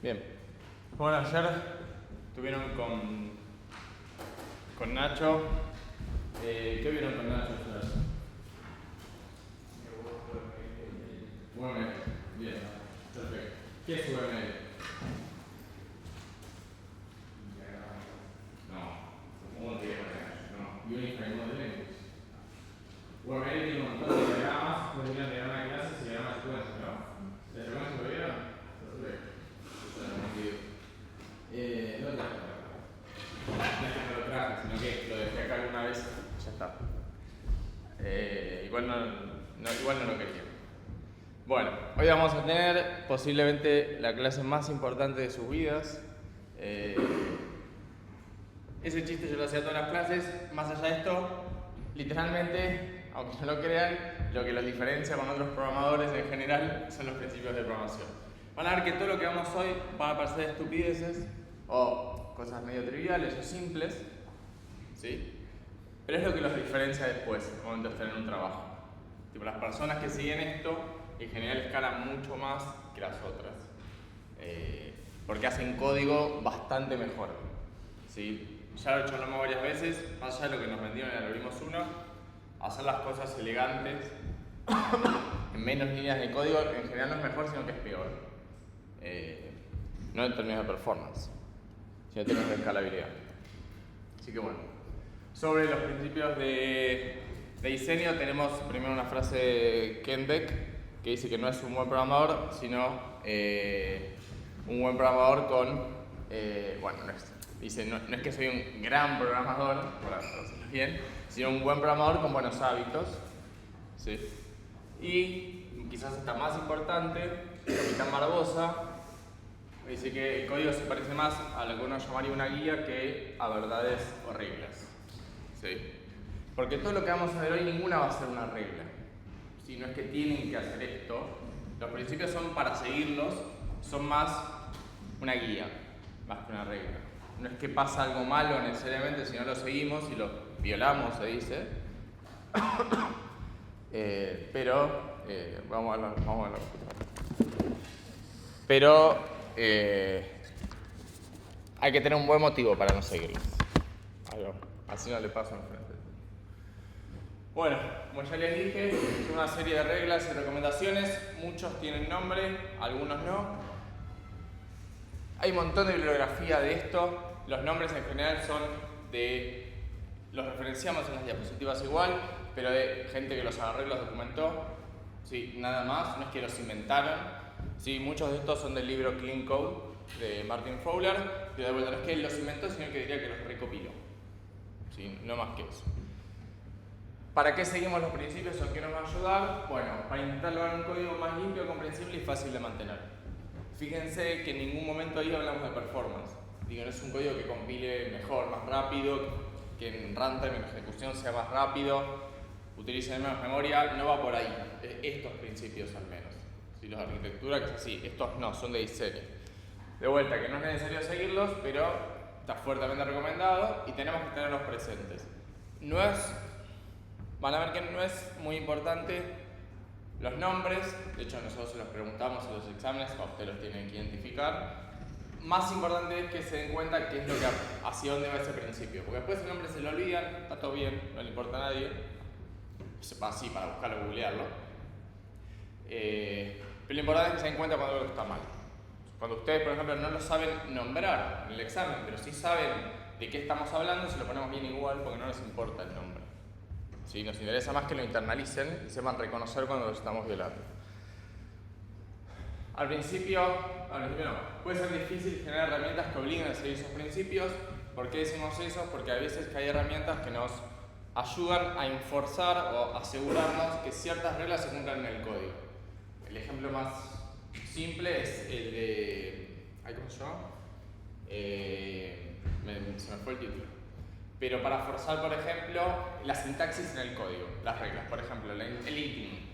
Bien. Bueno, ayer estuvieron con Nacho. ¿Qué vieron con Nacho ayer? UML. Bien, perfecto. ¿Qué es UML? No, ¿cómo te digo? No, Unified Model Language. UML tiene un montón de diagramas, pueden ir a diagrama de clases y diagrama de secuencia, ¿no? ¿Las secuencias lo vieron? Perfecto. ¿Dónde está? No es que no lo traje, sino que lo dejé acá alguna vez y ya está. Igual no lo quería. Bueno, hoy vamos a tener posiblemente la clase más importante de sus vidas. Ese chiste yo lo hacía todas las clases. Más allá de esto, literalmente, aunque no lo crean, lo que los diferencia con otros programadores en general son los principios de programación. Van a ver que todo lo que vamos hoy van a parecer estupideces o cosas medio triviales o simples, ¿sí? Pero es lo que los diferencia después, al momento de estar en un trabajo. Tipo, las personas que siguen esto en general escalan mucho más que las otras, porque hacen código bastante mejor, ¿sí? Ya lo charlamos varias veces, más allá de lo que nos vendieron en el Algoritmos 1, hacer las cosas elegantes en menos líneas de código en general no es mejor, sino que es peor. No en términos de performance, sino en términos de escalabilidad. Así que bueno, sobre los principios de diseño tenemos primero una frase de Ken Beck que dice que no es un buen programador, sino un buen programador con... dice, no es que soy un gran programador, por hacerlo bien, sino un buen programador con buenos hábitos, ¿sí? Y quizás hasta más importante, el Capitán Barbosa dice que el código se parece más a lo que uno llamaría una guía que a verdades o reglas, ¿sí? Porque todo lo que vamos a ver hoy, ninguna va a ser una regla. Si no es que tienen que hacer esto, los principios son para seguirlos, son más una guía, más que una regla. No es que pasa algo malo necesariamente si no lo seguimos y lo violamos, se dice. Vamos a la computadora. Pero hay que tener un buen motivo para no seguirlos. Así no le paso enfrente. Bueno, como ya les dije, es una serie de reglas y recomendaciones. Muchos tienen nombre, algunos no. Hay un montón de bibliografía de esto. Los nombres en general son de... Los referenciamos en las diapositivas igual, pero de gente que los agarró y los documentó. Sí, nada más, no es que los inventaron. Sí, muchos de estos son del libro Clean Code de Martin Fowler. Y de vuelta, no es que él los inventó, sino que diría que los recopiló. Sí, no más que eso. ¿Para qué seguimos los principios o qué nos va a ayudar? Bueno, para intentar lograr un código más limpio, comprensible y fácil de mantener. Fíjense que en ningún momento ahí hablamos de performance. Digo, no es un código que compile mejor, más rápido, que en runtime, en ejecución sea más rápido, utilice menos memoria, no va por ahí. Estos principios al menos. Si los de arquitectura, que es así, estos no, son de diseño. De vuelta, que no es necesario seguirlos, pero está fuertemente recomendado y tenemos que tenerlos presentes. Van a ver que no es muy importante los nombres, de hecho nosotros se los preguntamos en los exámenes, ustedes los tienen que identificar. Más importante es que se den cuenta qué es lo que, hacia dónde va ese principio, porque después el nombre se lo olvidan, está todo bien, no le importa a nadie, sepa así para buscarlo, googlearlo. Pero lo importante es que se den cuenta cuando algo está mal. Cuando ustedes, por ejemplo, no lo saben nombrar en el examen, pero sí saben de qué estamos hablando, se lo ponemos bien igual porque no nos importa el nombre. ¿Sí? Nos interesa más que lo internalicen y sepan reconocer cuando lo estamos violando. Al principio no. Puede ser difícil generar herramientas que obliguen a seguir esos principios. ¿Por qué decimos eso? Porque a veces que hay herramientas que nos ayudan a enforzar o asegurarnos que ciertas reglas se cumplan en el código. El ejemplo más simple es el de... ¿Cómo se llama? Se me fue el título. Pero para forzar, por ejemplo, la sintaxis en el código, las reglas. Por ejemplo, el linting.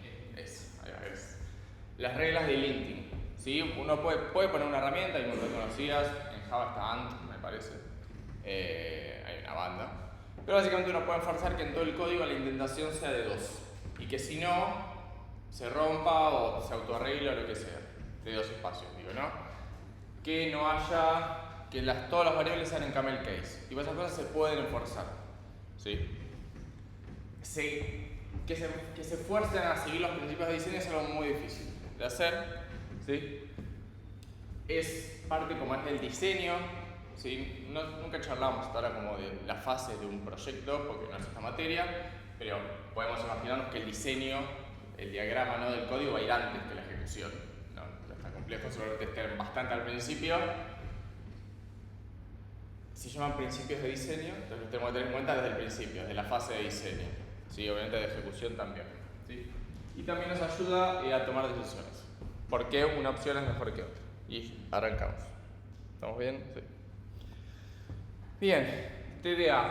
Las reglas de linting. ¿Sí? Uno puede poner una herramienta, hay un montón de conocidas. En Java está Ant, me parece. Hay una banda. Pero básicamente uno puede forzar que en todo el código la indentación sea de 2. Y que si no, se rompa o se autoarregle o lo que sea. De 2 espacios, digo, ¿no? que no haya, que todas las variables sean en camel case. Y esas cosas se pueden enforzar. ¿Sí? Que se esfuercen a seguir los principios de diseño es algo muy difícil de hacer. ¿Sí? Es parte como es del diseño. ¿Sí? Nunca charlamos hasta ahora como de las fases de un proyecto, porque no es esta materia, pero podemos imaginarnos que el diseño, el diagrama, ¿no?, del código va a ir antes que la ejecución. No está complejo, seguramente estén bastante al principio. Se llaman principios de diseño, entonces los tenemos que tener en cuenta desde el principio, desde la fase de diseño. ¿Sí? Obviamente de ejecución también. ¿Sí? Y también nos ayuda a tomar decisiones. ¿Por qué una opción es mejor que otra? Y arrancamos. ¿Estamos bien? Sí. Bien, TDA.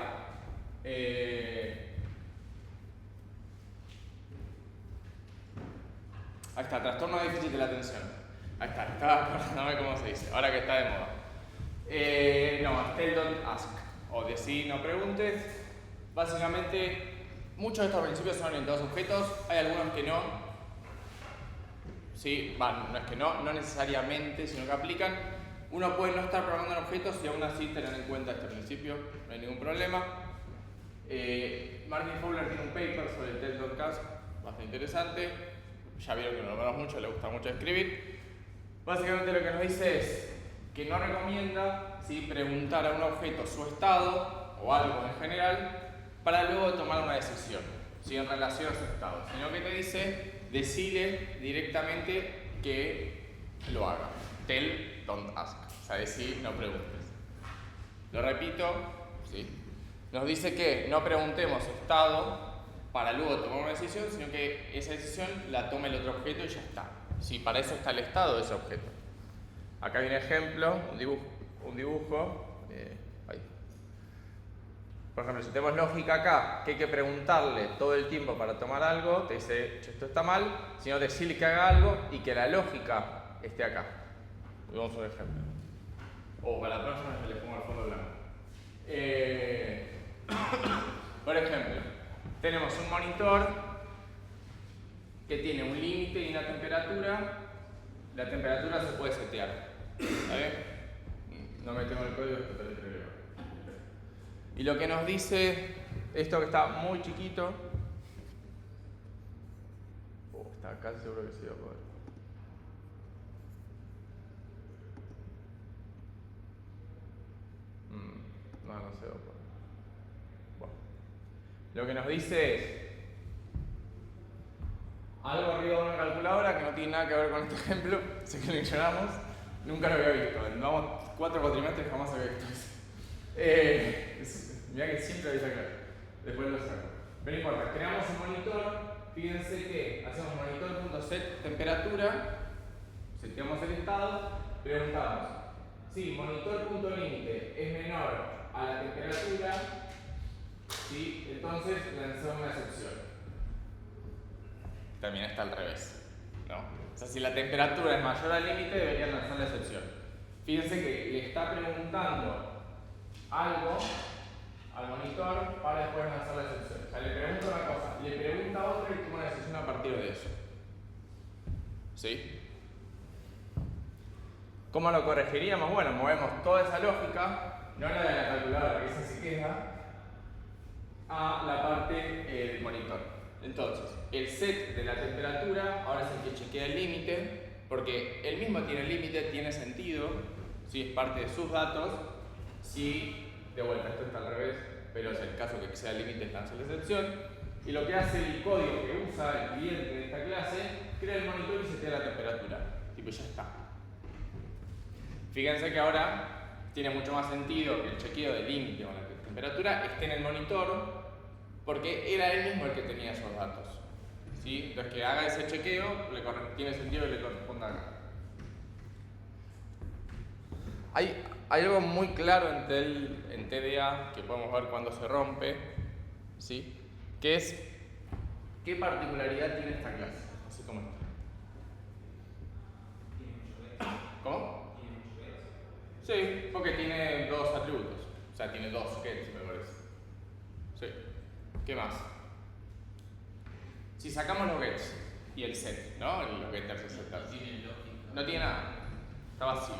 Ahí está, trastorno de déficit de la atención. Ahí está, estaba acordándome cómo se dice, ahora que está de moda. No, tell don't ask, o decir no preguntes. Básicamente, muchos de estos principios son orientados a objetos, hay algunos que no. Sí, no es que no necesariamente, sino que aplican. Uno puede no estar programando en objetos y aún así tener en cuenta este principio, no hay ningún problema. Martin Fowler tiene un paper sobre el tell don't ask, bastante interesante. Ya vieron que no lo vemos mucho, le gusta mucho escribir. Básicamente lo que nos dice es que no recomienda, ¿sí?, preguntar a un objeto su estado o algo en general para luego tomar una decisión, ¿sí?, en relación a su estado, sino que te dice decile directamente que lo haga. Tell, don't ask, o sea, decir, no preguntes. Lo repito, ¿sí? Nos dice que no preguntemos estado para luego tomar una decisión, sino que esa decisión la tome el otro objeto y ya está. Sí, para eso está el estado de ese objeto. Acá hay un ejemplo, un dibujo. Ahí. Por ejemplo, si tenemos lógica acá, que hay que preguntarle todo el tiempo para tomar algo, te dice, esto está mal, sino decirle que haga algo y que la lógica esté acá. Vamos a un ejemplo. O para la próxima le pongo el fondo blanco. Por ejemplo, tenemos un monitor que tiene un límite y una temperatura. La temperatura se puede setear. ¿Está bien? No metemos el código, esto te lo leo. Y lo que nos dice, esto que está muy chiquito. Está casi seguro que se va a poder. No se va a poder. Bueno. Lo que nos dice es algo arriba de una calculadora que no tiene nada que ver con este ejemplo, sé que lo ignoramos, nunca lo había visto. Vamos 4 cuatrimestres jamás había visto eso. Mirá que siempre había sacado. Después lo saco. Pero no importa, creamos un monitor. Fíjense que hacemos monitor.set temperatura, seteamos el estado, preguntamos si monitor.límite es menor a la temperatura, ¿sí?, entonces lanzamos una excepción. También está al revés, ¿no? O sea, si la temperatura es mayor al límite, debería lanzar la excepción. Fíjense que le está preguntando algo al monitor para después lanzar la excepción. O sea, le pregunta una cosa, le pregunta otra y toma una decisión a partir de eso. ¿Sí? ¿Cómo lo corregiríamos? Bueno, movemos toda esa lógica, no la de la calculadora, que esa se queda, a la parte del monitor. Entonces, el set de la temperatura ahora es el que chequea el límite, porque él mismo tiene el límite, tiene sentido, si es parte de sus datos. Si, de vuelta, esto está al revés, pero es el caso que exceda el límite, lanza la excepción. Y lo que hace el código que usa el cliente de esta clase, crea el monitor y setea la temperatura. Tipo, ya está. Fíjense que ahora tiene mucho más sentido que el chequeo del límite con la temperatura esté en el monitor, porque era él mismo el que tenía esos datos. ¿Sí? Entonces, que haga ese chequeo tiene sentido que le corresponda acá. Hay algo muy claro en TDA que podemos ver cuando se rompe, ¿sí?, que es qué particularidad tiene esta clase, así como esta. ¿Cómo? Sí, porque tiene 2 atributos, o sea, tiene 2 gets, me parece. Sí. ¿Qué más? Si sacamos los gets y el set, ¿no? Los getters y setters. No tiene nada. Está vacío.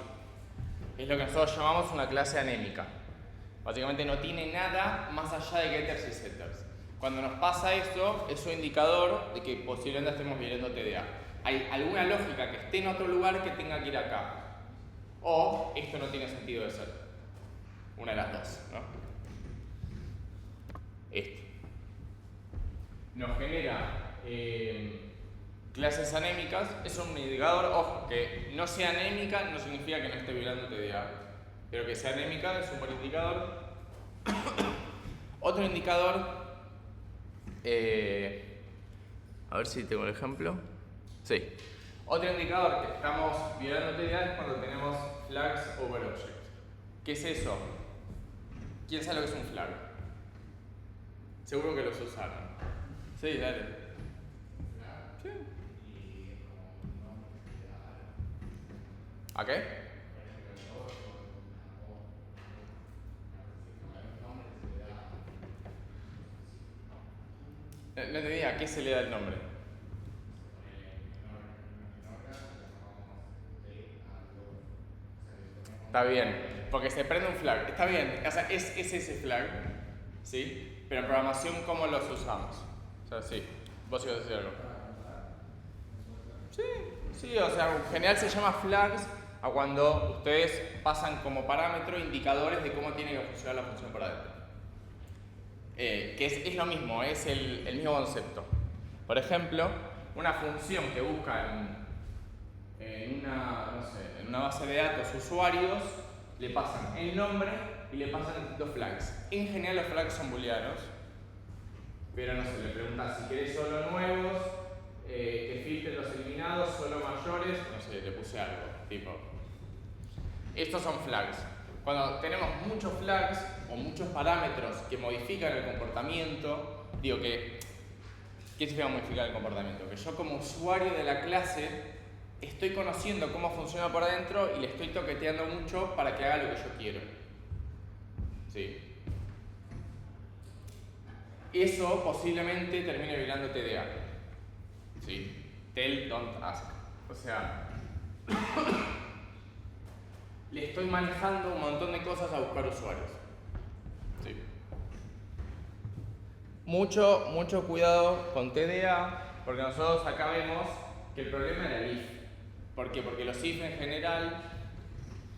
es lo que nosotros llamamos una clase anémica. Básicamente no tiene nada más allá de getters y setters. Cuando nos pasa eso, es un indicador de que posiblemente estemos violando TDA. Hay alguna lógica que esté en otro lugar que tenga que ir acá. O esto no tiene sentido de ser. Una de las dos, ¿no? Esto nos genera clases anémicas. Es un indicador, ojo, que no sea anémica no significa que no esté violando TDA, pero que sea anémica es un buen indicador. Otro indicador, a ver si tengo el ejemplo. Sí. Otro indicador que estamos violando TDA es cuando tenemos flags over object. ¿Qué es eso? ¿Quién sabe lo que es un flag? Seguro que los usaron. Sí, dale. Sí. ¿A qué? No entendí, ¿a qué se le da el nombre? Está bien, porque se prende un flag. Está bien, o sea, es ese flag, ¿sí? Pero en programación, ¿cómo los usamos? O sea, sí. ¿Vos ibas a decir algo? Sí, o sea, en general se llama flags a cuando ustedes pasan como parámetro indicadores de cómo tiene que funcionar la función por adentro. Que es lo mismo, es el mismo concepto. Por ejemplo, una función que busca en una base de datos usuarios, le pasan el nombre y le pasan los flags. En general los flags son booleanos, pero no sé, le preguntas si querés solo nuevos, que filtre los eliminados, solo mayores, no sé, le puse algo, tipo. Estos son flags. Cuando tenemos muchos flags o muchos parámetros que modifican el comportamiento, digo que, ¿qué significa modificar el comportamiento? Que yo como usuario de la clase estoy conociendo cómo funciona por adentro y le estoy toqueteando mucho para que haga lo que yo quiero. ¿Sí? Eso posiblemente termine violando TDA. ¿Sí? Tell, don't ask. O sea, le estoy manejando un montón de cosas a buscar usuarios. ¿Sí? Mucho cuidado con TDA, porque nosotros acá vemos que el problema era el if. ¿Por qué? Porque los if en general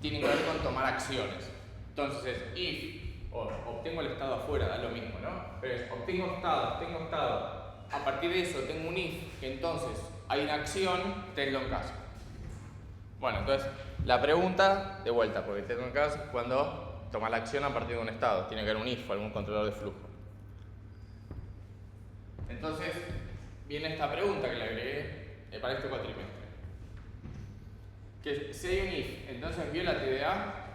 tienen que ver con tomar acciones. Entonces, if, o obtengo el estado afuera, da lo mismo, ¿no? Pero es, obtengo estado, a partir de eso tengo un if, que entonces hay una acción, tenlo en caso. Bueno, entonces, la pregunta, de vuelta, porque tengo en caso, es cuando toma la acción a partir de un estado. Tiene que haber un if, algún controlador de flujo. Entonces, viene esta pregunta que le agregué para este cuatrimestre. Que si hay un if, entonces viola TDA.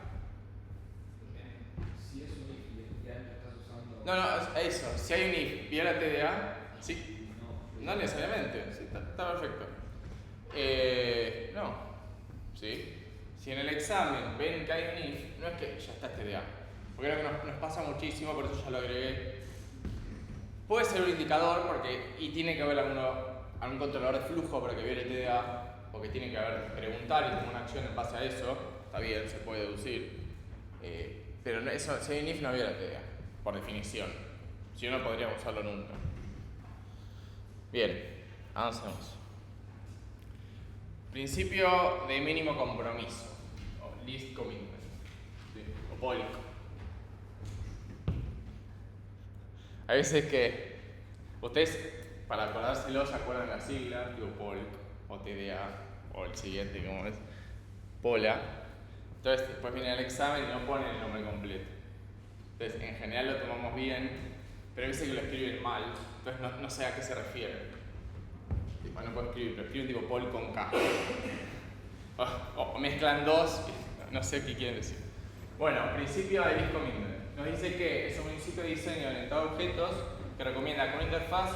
Si es un if y ya lo estás usando. No, eso. Si hay un if, viola TDA. Sí. No necesariamente. Sí, está perfecto. No. ¿Sí? Si en el examen ven que hay un if, no es que ya está TDA. Porque creo que nos pasa muchísimo, por eso ya lo agregué. Puede ser un indicador y tiene que haber algún controlador de flujo para que viole TDA. O que tiene que haber preguntar y tomar una acción en base a eso, está bien, se puede deducir. Pero eso, si hay un if no había la TDA, por definición. Si no, no podríamos usarlo nunca. Bien, avancemos. Principio de mínimo compromiso, o least commitment, ¿sí? O POLIC. Hay veces que ustedes, para acordárselo, se acuerdan la sigla, tipo POLIC, o TDA, o el siguiente, como es, POLA. Entonces, después viene el examen y no ponen el nombre completo. Entonces, en general lo tomamos bien, pero hay veces que lo escriben mal, entonces no sé a qué se refiere. Tipo, no puedo escribir, pero escriben tipo POL con K. O mezclan dos, no sé qué quieren decir. Bueno, principio de least commitment. Nos dice que es un principio de diseño orientado a objetos que recomienda que una interfaz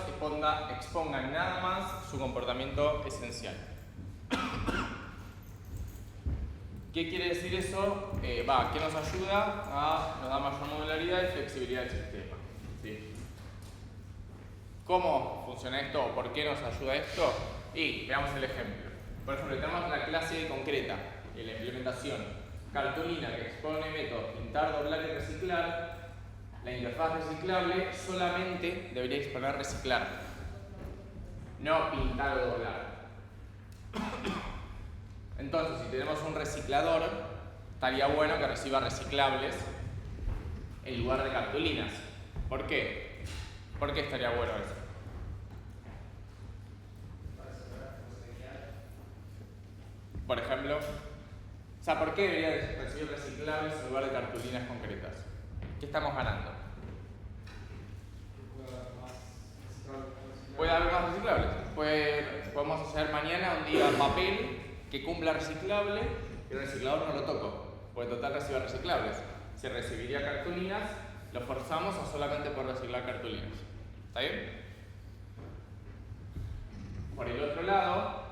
exponga nada más su comportamiento esencial. ¿Qué quiere decir eso? ¿Qué nos ayuda? Nos da mayor modularidad y flexibilidad del sistema. ¿Sí? ¿Cómo funciona esto o por qué nos ayuda esto? Y veamos el ejemplo. Por ejemplo, tenemos la clase concreta, la implementación. cartulina que expone métodos pintar, doblar y reciclar, la interfaz reciclable solamente debería exponer reciclar, no pintar o doblar. Entonces, si tenemos un reciclador, estaría bueno que reciba reciclables en lugar de cartulinas. ¿Por qué? ¿Por qué estaría bueno eso? Por ejemplo, o sea, ¿por qué debería recibir reciclables en lugar de cartulinas concretas? ¿Qué estamos ganando? ¿Puede haber más reciclables? Podemos hacer mañana un día papel que cumpla reciclable y el reciclador no lo toco, porque total recibe reciclables. Si recibiría cartulinas, lo forzamos a solamente por reciclar cartulinas. ¿Está bien? Por el otro lado,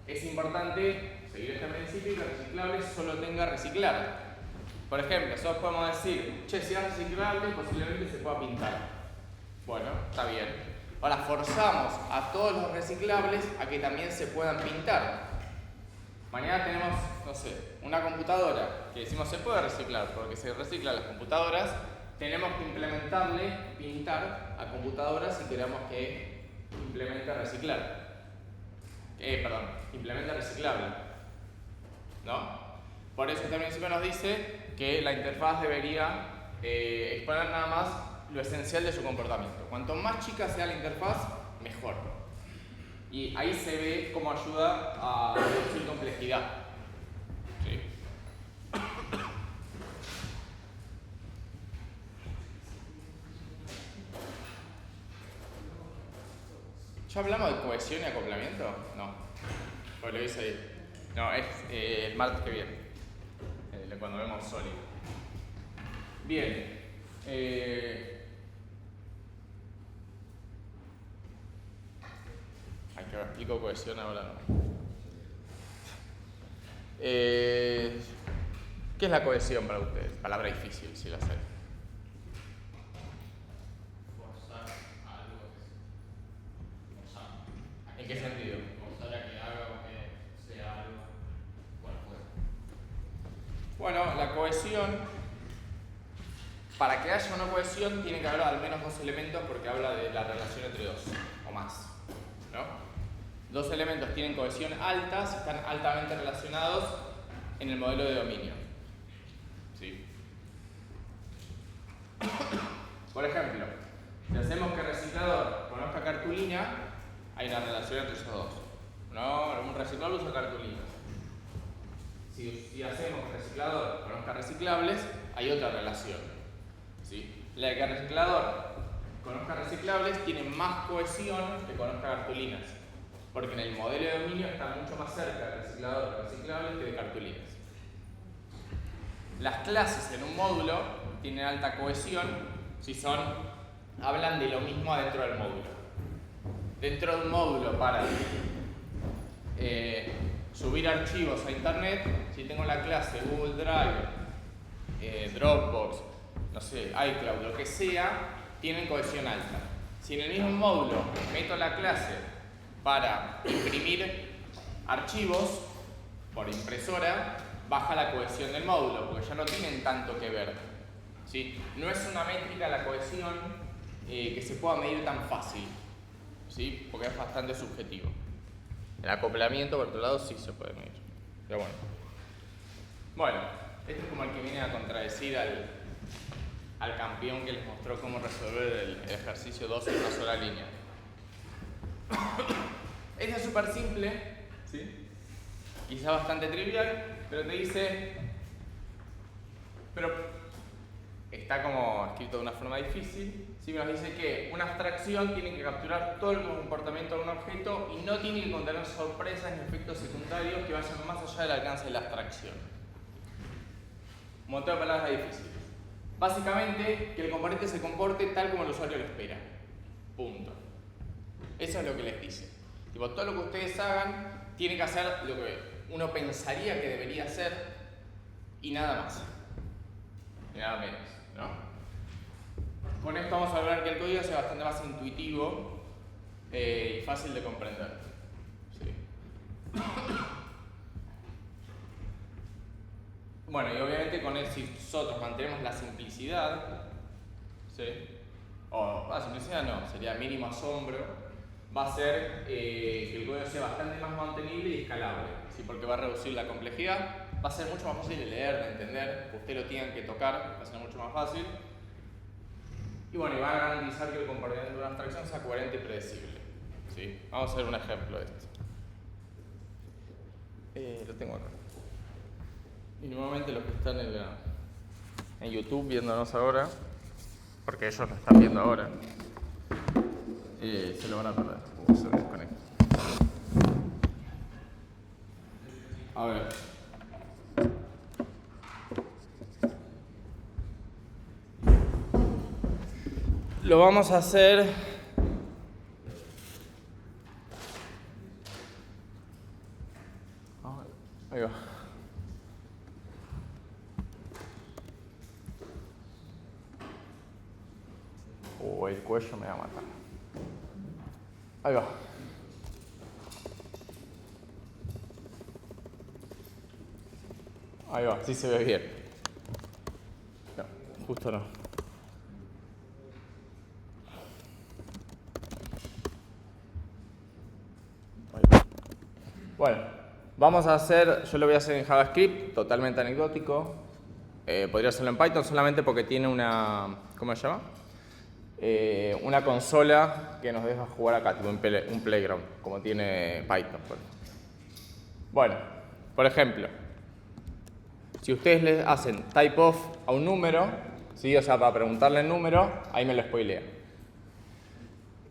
es importante seguir este principio y que el reciclable solo tenga reciclar. Por ejemplo, nosotros podemos decir, che, si es reciclable, posiblemente se pueda pintar. Bueno, está bien. Ahora forzamos a todos los reciclables a que también se puedan pintar. Mañana tenemos, no sé, una computadora que decimos se puede reciclar porque se reciclan las computadoras. Tenemos que implementarle pintar a computadoras si queremos que implemente reciclar. Implemente reciclable. ¿No? Por eso este principio nos dice que la interfaz debería exponer nada más lo esencial de su comportamiento. Cuanto más chica sea la interfaz, mejor. Y ahí se ve cómo ayuda a reducir complejidad. ¿Sí? ¿Ya hablamos de cohesión y acoplamiento? No. Pues lo hice ahí. No, es el martes que viene. Cuando vemos sólido. Bien. Ay, que explico cohesión ahora no. ¿Qué es la cohesión para ustedes? Palabra difícil, si la sé. Forzar algo que es forzar. ¿En qué sentido? Forzar a que haga o que sea algo cual fuera. Bueno, la cohesión, para que haya una cohesión tiene que haber al menos dos elementos porque habla de la relación entre dos o más, ¿no? Dos elementos tienen cohesión altas, están altamente relacionados en el modelo de dominio. ¿Sí? Por ejemplo, si hacemos que el reciclador conozca cartulina, hay una relación entre esos dos. ¿No? Un reciclador usa cartulinas. Si hacemos que el reciclador conozca reciclables, hay otra relación. ¿Sí? La de que el reciclador conozca reciclables tiene más cohesión que conozca cartulinas. Porque en el modelo de dominio está mucho más cerca del reciclador de reciclables que de cartulinas. Las clases en un módulo tienen alta cohesión si hablan de lo mismo adentro del módulo. Dentro de un módulo para subir archivos a internet, si tengo la clase Google Drive, Dropbox, no sé, iCloud, lo que sea, tienen cohesión alta. Si en el mismo módulo meto la clase para imprimir archivos por impresora, baja la cohesión del módulo, porque ya no tienen tanto que ver. ¿Sí? No es una métrica la cohesión que se pueda medir tan fácil, ¿sí? Porque es bastante subjetivo. El acoplamiento, por otro lado, sí se puede medir. Pero bueno. Bueno, este es como el que viene a contradecir al campeón que les mostró cómo resolver el ejercicio 2 en una sola línea. Este es súper simple, ¿sí? Quizá bastante trivial, pero te dice, pero está como escrito de una forma difícil, ¿sí? Nos dice que una abstracción tiene que capturar todo el comportamiento de un objeto y no tiene que contener sorpresas ni efectos secundarios que vayan más allá del alcance de la abstracción. Un montón de palabras difíciles. Básicamente, que el componente se comporte tal como el usuario lo espera. Punto. Eso es lo que les dice. Tipo, todo lo que ustedes hagan tiene que hacer lo que uno pensaría que debería hacer y nada más. Y nada menos, ¿no? Con esto vamos a lograr que el código sea bastante más intuitivo y fácil de comprender. ¿Sí? Bueno, y obviamente con eso, si nosotros mantenemos la simplicidad, ¿sí? O simplicidad no, sería mínimo asombro, va a ser que el código sea bastante más mantenible y escalable, ¿sí? Porque va a reducir la complejidad, va a ser mucho más fácil de leer, de entender, que ustedes lo tengan que tocar, va a ser mucho más fácil. Y bueno, y va a garantizar que el comportamiento de una abstracción sea coherente y predecible, ¿sí? Vamos a hacer un ejemplo de esto. Lo tengo acá. Y nuevamente los que están en YouTube viéndonos ahora, porque ellos lo están viendo ahora, se lo van a perder. Se desconecta. A ver. Lo vamos a hacer. Ahí va. El cuello me va a matar. Ahí va. Ahí va, sí se ve bien. No, justo no. Ahí va. Bueno, vamos a hacer, yo lo voy a hacer en JavaScript, totalmente anecdótico. Podría hacerlo en Python solamente porque tiene una, ¿cómo se llama? Una consola que nos deja jugar acá, tipo un playground, como tiene Python. Bueno, por ejemplo, si ustedes le hacen typeof a un número, ¿sí? O sea, para preguntarle el número, ahí me lo spoilea.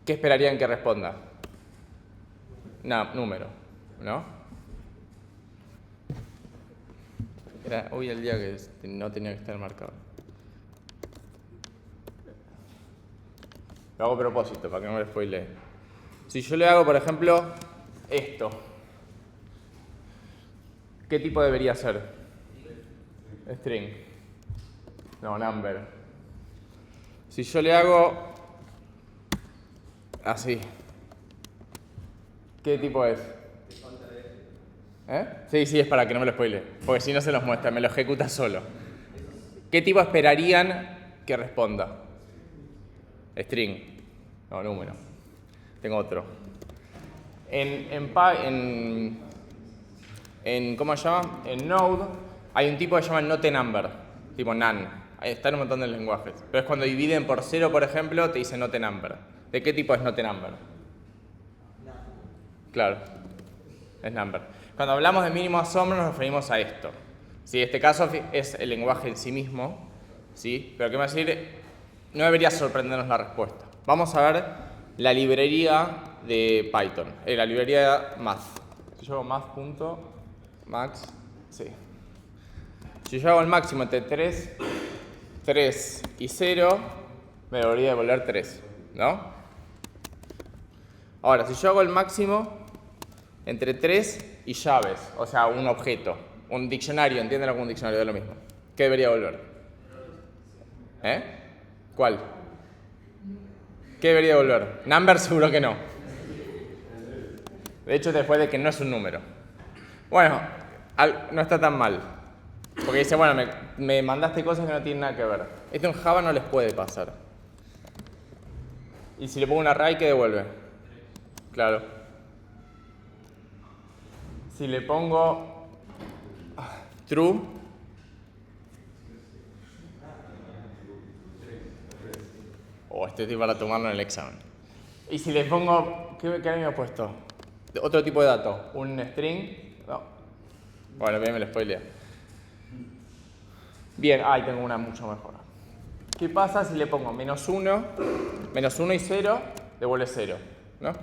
¿Qué esperarían que responda? Número, ¿no? Era hoy el día que no tenía que estar marcado. Lo hago a propósito, para que no me lo spoilee. Si yo le hago, por ejemplo, esto, ¿qué tipo debería ser? String. No, number. Si yo le hago así, ¿qué tipo es? Sí, es para que no me lo spoile, porque si no se los muestra, me lo ejecuta solo. ¿Qué tipo esperarían que responda? String. No, número. Tengo otro. ¿Cómo se llama? En Node hay un tipo que se llama noteNumber, tipo none. Ahí está en un montón de lenguajes. Pero es cuando dividen por 0, por ejemplo, te dice noteNumber. ¿De qué tipo es noteNumber? Claro, es number. Cuando hablamos de mínimo asombro nos referimos a esto. ¿Sí? Este caso es el lenguaje en sí mismo, ¿sí? Pero ¿qué me va a decir? No debería sorprendernos la respuesta. Vamos a ver la librería de Python, la librería math. Si yo hago math.max, sí. Si yo hago el máximo entre 3 y 0, me debería devolver 3, ¿no? Ahora, si yo hago el máximo entre 3 y llaves, o sea, un objeto, un diccionario, ¿entienden algún diccionario de lo mismo? ¿Qué debería devolver? ¿Cuál? ¿Qué debería devolver? Number seguro que no. De hecho, después de que no es un número. Bueno, no está tan mal. Porque dice, bueno, me mandaste cosas que no tienen nada que ver. Esto en Java no les puede pasar. Y si le pongo un array, ¿qué devuelve? Claro. Si le pongo true, este tipo para tomarlo en el examen. Y si le pongo, ¿qué había puesto? Otro tipo de dato, un string. No. Bueno, bien, me lo spoilea. Bien, ahí tengo una mucho mejor. ¿Qué pasa si le pongo -1 y 0, devuelve 0, ¿no?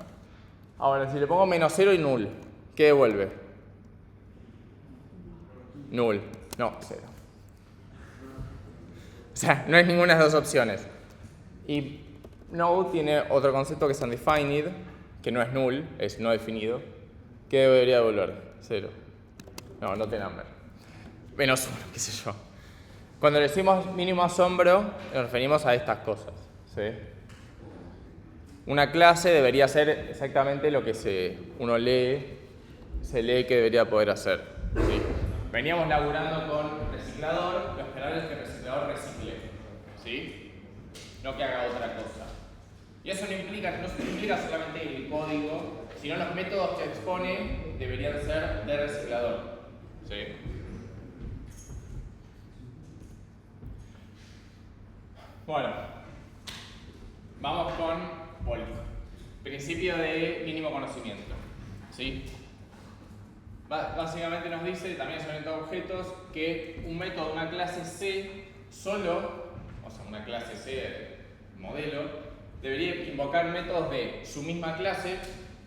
Ahora, si le pongo -0 y null, ¿qué devuelve? Null, no, 0. O sea, no es ninguna de las dos opciones. Y Node tiene otro concepto que es undefined, que no es null, es no definido. ¿Qué debería devolver? 0. No noteNumber. -1, qué sé yo. Cuando le decimos mínimo asombro, nos referimos a estas cosas, ¿sí? Una clase debería ser exactamente lo que uno lee, se lee que debería poder hacer, ¿sí? veníamos laburando con reciclador, lo esperable es que el reciclador recicle, ¿sí? No que haga otra cosa. Y eso no implica solamente el código, sino los métodos que expone deberían ser de reciclador, ¿sí? Bueno, vamos con Polk. Principio de mínimo conocimiento, ¿sí? Básicamente nos dice, también es orientado a objetos, que un método de una clase C solo, o sea, una clase C modelo, debería invocar métodos de su misma clase,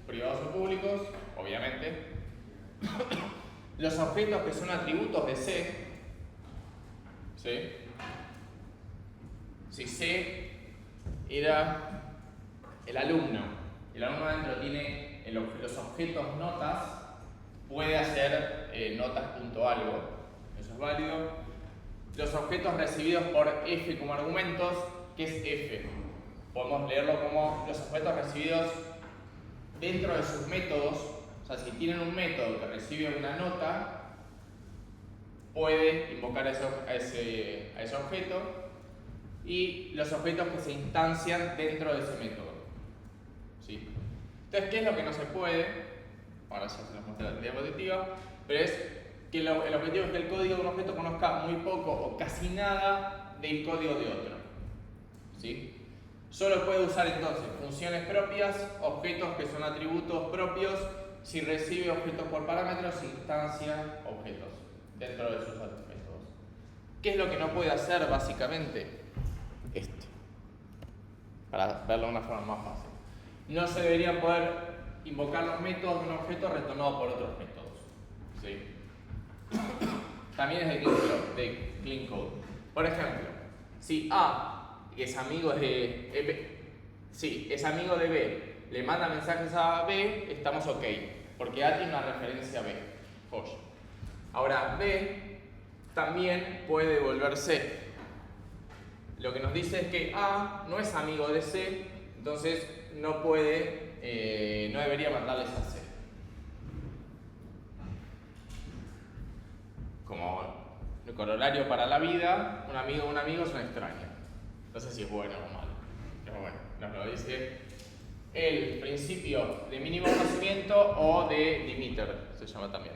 privados o públicos, obviamente. Los objetos que son atributos de C, ¿sí? Si C era el alumno adentro tiene los objetos notas, puede hacer notas.algo, eso es válido. Los objetos recibidos por F como argumentos, ¿qué es F? Podemos leerlo como los objetos recibidos dentro de sus métodos. O sea, si tienen un método que recibe una nota, puede invocar a ese objeto. Y los objetos que se instancian dentro de ese método, ¿sí? Entonces, ¿qué es lo que no se puede? Ahora ya se los muestra la diapositiva, pero es que el objetivo es que el código de un objeto conozca muy poco o casi nada del código de otro, ¿sí? Solo puede usar entonces funciones propias, objetos que son atributos propios, si recibe objetos por parámetros, instancia objetos dentro de sus métodos. ¿Qué es lo que no puede hacer básicamente? Esto, para verlo de una forma más fácil. No se deberían poder invocar los métodos de un objeto retornado por otros métodos, ¿sí? También es de clean code. Por ejemplo, si A es amigo de B, le manda mensajes a B, estamos ok, porque A tiene una referencia a B. Joya. Ahora, B también puede devolver C. Lo que nos dice es que A no es amigo de C, entonces no debería mandarles a C. Como corolario para la vida, un amigo de un amigo es un extraño. No sé si es bueno o malo, pero bueno, nos lo dice el principio de mínimo conocimiento o de limiter, se llama también.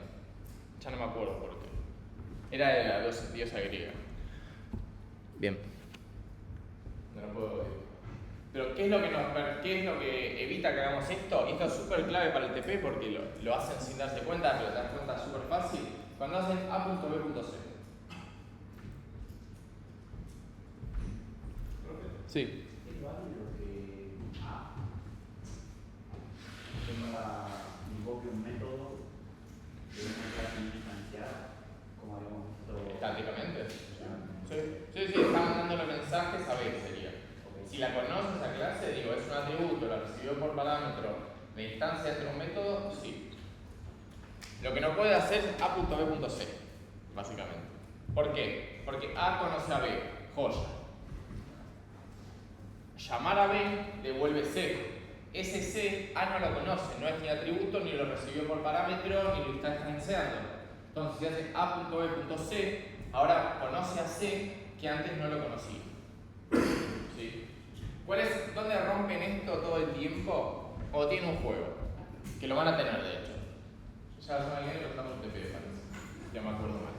Ya no me acuerdo por qué. Era de la diosa griega. Bien. No lo puedo decir. Pero ¿qué es lo que evita que hagamos esto? Y esto es súper clave para el TP porque lo hacen sin darse cuenta, pero te das cuenta súper fácil. Cuando hacen A.B.C. Sí. ¿Es válido que A invoque un método de una clase instanciada, como habíamos visto? Estáticamente. Sí, está mandándole mensajes a B sería. Si la conoce esa clase, digo, es un atributo, la recibió por parámetro, la instancia dentro de un método, sí. Lo que no puede hacer es A.B.C, básicamente. ¿Por qué? Porque A conoce a B, joya. Llamar a B devuelve C. Ese C A no lo conoce, no es ni atributo, ni lo recibió por parámetro, ni lo está instanciando. Entonces, si hace A.B.C, ahora conoce a C que antes no lo conocía. ¿Sí? ¿Dónde rompen esto todo el tiempo? O tienen un juego, que lo van a tener de hecho. Ya lo saben que lo estamos en TP, parece. Ya me acuerdo más.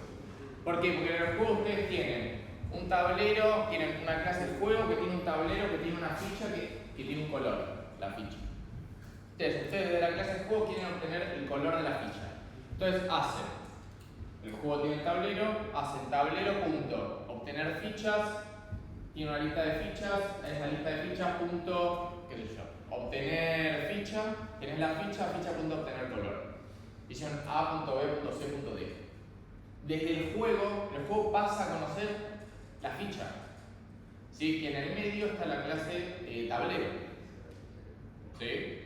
¿Por qué? Porque en el juego ustedes tienen un tablero, tienen una clase de juego que tiene un tablero que tiene una ficha que tiene un color, la ficha. Entonces, ustedes de la clase de juego quieren obtener el color de la ficha. Entonces el juego tiene tablero, hacen tablero.obtener fichas, tiene una lista de fichas, esa lista de fichas obtener ficha, tienes la ficha.obtener color. Hicieron A.B.C.D. Desde el juego pasa a conocer la ficha. ¿Sí? Que en el medio está la clase tablero. ¿Sí?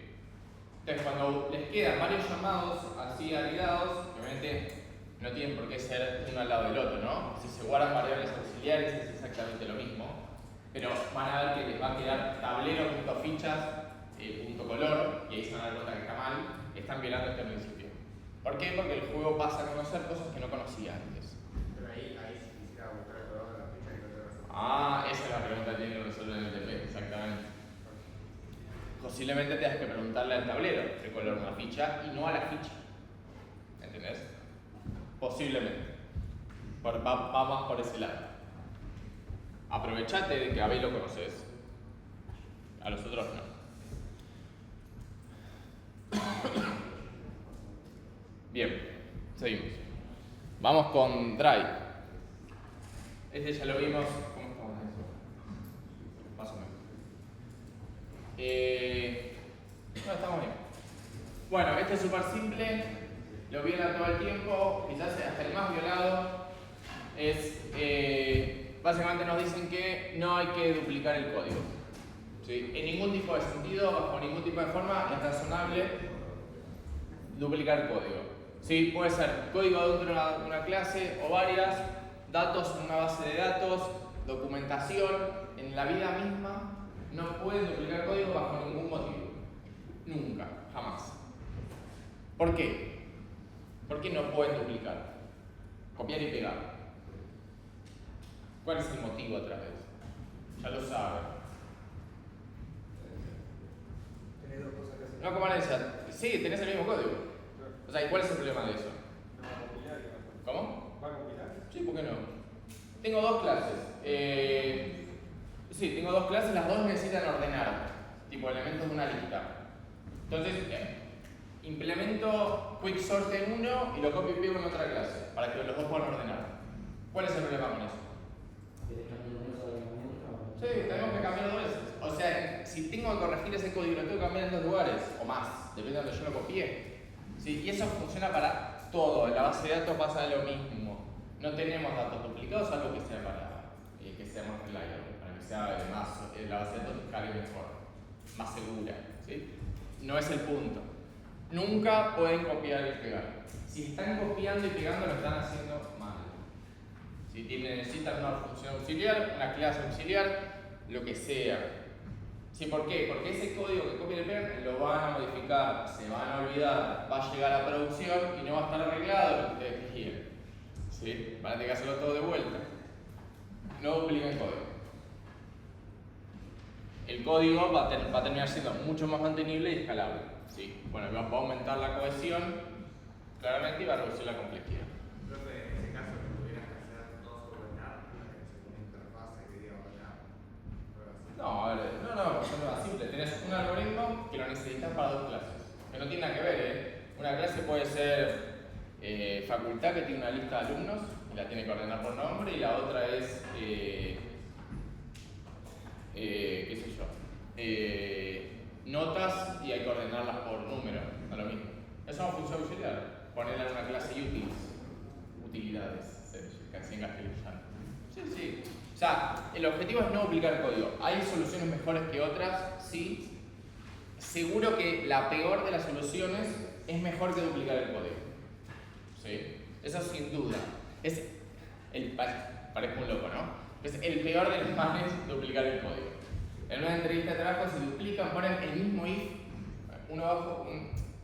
Entonces, cuando les quedan varios llamados así agregados, obviamente no tienen por qué ser uno al lado del otro, ¿no? Si se guardan variables auxiliares es exactamente lo mismo, pero van a ver que les va a quedar tablero.fichas.color y ahí se van a dar cuenta que está mal, están violando este principio. ¿Por qué? Porque el juego pasa a conocer cosas que no conocía antes. Pero ahí si quisiera buscar el color de la ficha y no te resuelve. Ah, esa es la pregunta que tiene que resolver en el TP, exactamente. Posiblemente tengas que preguntarle al tablero el color de una ficha y no a la ficha. ¿Entendés? Posiblemente. Va más por ese lado. Aprovechate de que a B lo conoces. A los otros no. Bien, seguimos. Vamos con Drive. Este ya lo vimos. ¿Cómo estamos en eso? Más o menos. No, estamos bien. Bueno, este es súper simple. Lo viola todo el tiempo. Quizás hasta el más violado. Básicamente nos dicen que no hay que duplicar el código. ¿Sí? En ningún tipo de sentido, bajo ningún tipo de forma, es razonable duplicar código. ¿Sí? Puede ser código dentro de una clase o varias, datos en una base de datos, documentación, en la vida misma, no pueden duplicar código bajo ningún motivo. Nunca, jamás. ¿Por qué? ¿Por qué no pueden duplicar? Copiar y pegar. ¿Cuál es el motivo otra vez? Ya lo saben. Tenés dos cosas que hacer. No, como decía, sí, tenés el mismo código. O sea, ¿y cuál es el problema de eso? No va a compilar y va a ¿Cómo? ¿Va a compilar? Sí, ¿por qué no? Tengo dos clases. Sí, tengo dos clases, las dos necesitan ordenar, tipo elementos de una lista. Entonces, implemento quicksort en uno y lo copio y pego en otra clase, para que los dos puedan ordenar. ¿Cuál es el problema con eso? Sí, tenemos que cambiar dos veces. O sea, si tengo que corregir ese código, lo tengo que cambiar en dos lugares, o más, depende de donde yo lo copié. ¿Sí? Y eso funciona para todo. En la base de datos pasa lo mismo. No tenemos datos duplicados, algo que sea para que sea más reliable, para que sea más, la base de datos escale mejor, más segura. ¿Sí? No es el punto. Nunca pueden copiar y pegar. Si están copiando y pegando, lo están haciendo mal. Si necesitan una función auxiliar, una clase auxiliar, lo que sea. ¿Sí? ¿Por qué? Porque ese código que copian y pegan lo van a modificar, se van a olvidar, va a llegar a producción y no va a estar arreglado lo que ustedes quieren. ¿Sí? Van a tener que hacerlo todo de vuelta. No dupliquen código. El código va a terminar siendo mucho más mantenible y escalable. ¿Sí? Bueno, va a aumentar la cohesión claramente y va a reducir la complejidad. Profe, en ese caso, que tuvieras que hacer todo sobre nada, una interfaz que diga ordenar. No, a ver, no es más simple. Tenés un algoritmo que lo necesitas para dos clases. Que no tiene nada que ver, ¿eh? Una clase puede ser facultad que tiene una lista de alumnos y la tiene que ordenar por nombre, y la otra es, qué sé yo, notas y hay que ordenarlas por número, no lo mismo. Eso es una función auxiliar. Ponerla en una clase utilidades, casi en castellano. Sí. O sea, el objetivo es no duplicar el código. ¿Hay soluciones mejores que otras? Sí. Seguro que la peor de las soluciones es mejor que duplicar el código. ¿Sí? Eso sin duda. Parezco un loco, ¿no? Es el peor de los males duplicar el código. En una entrevista de trabajo se duplican, ponen el mismo if, uno abajo,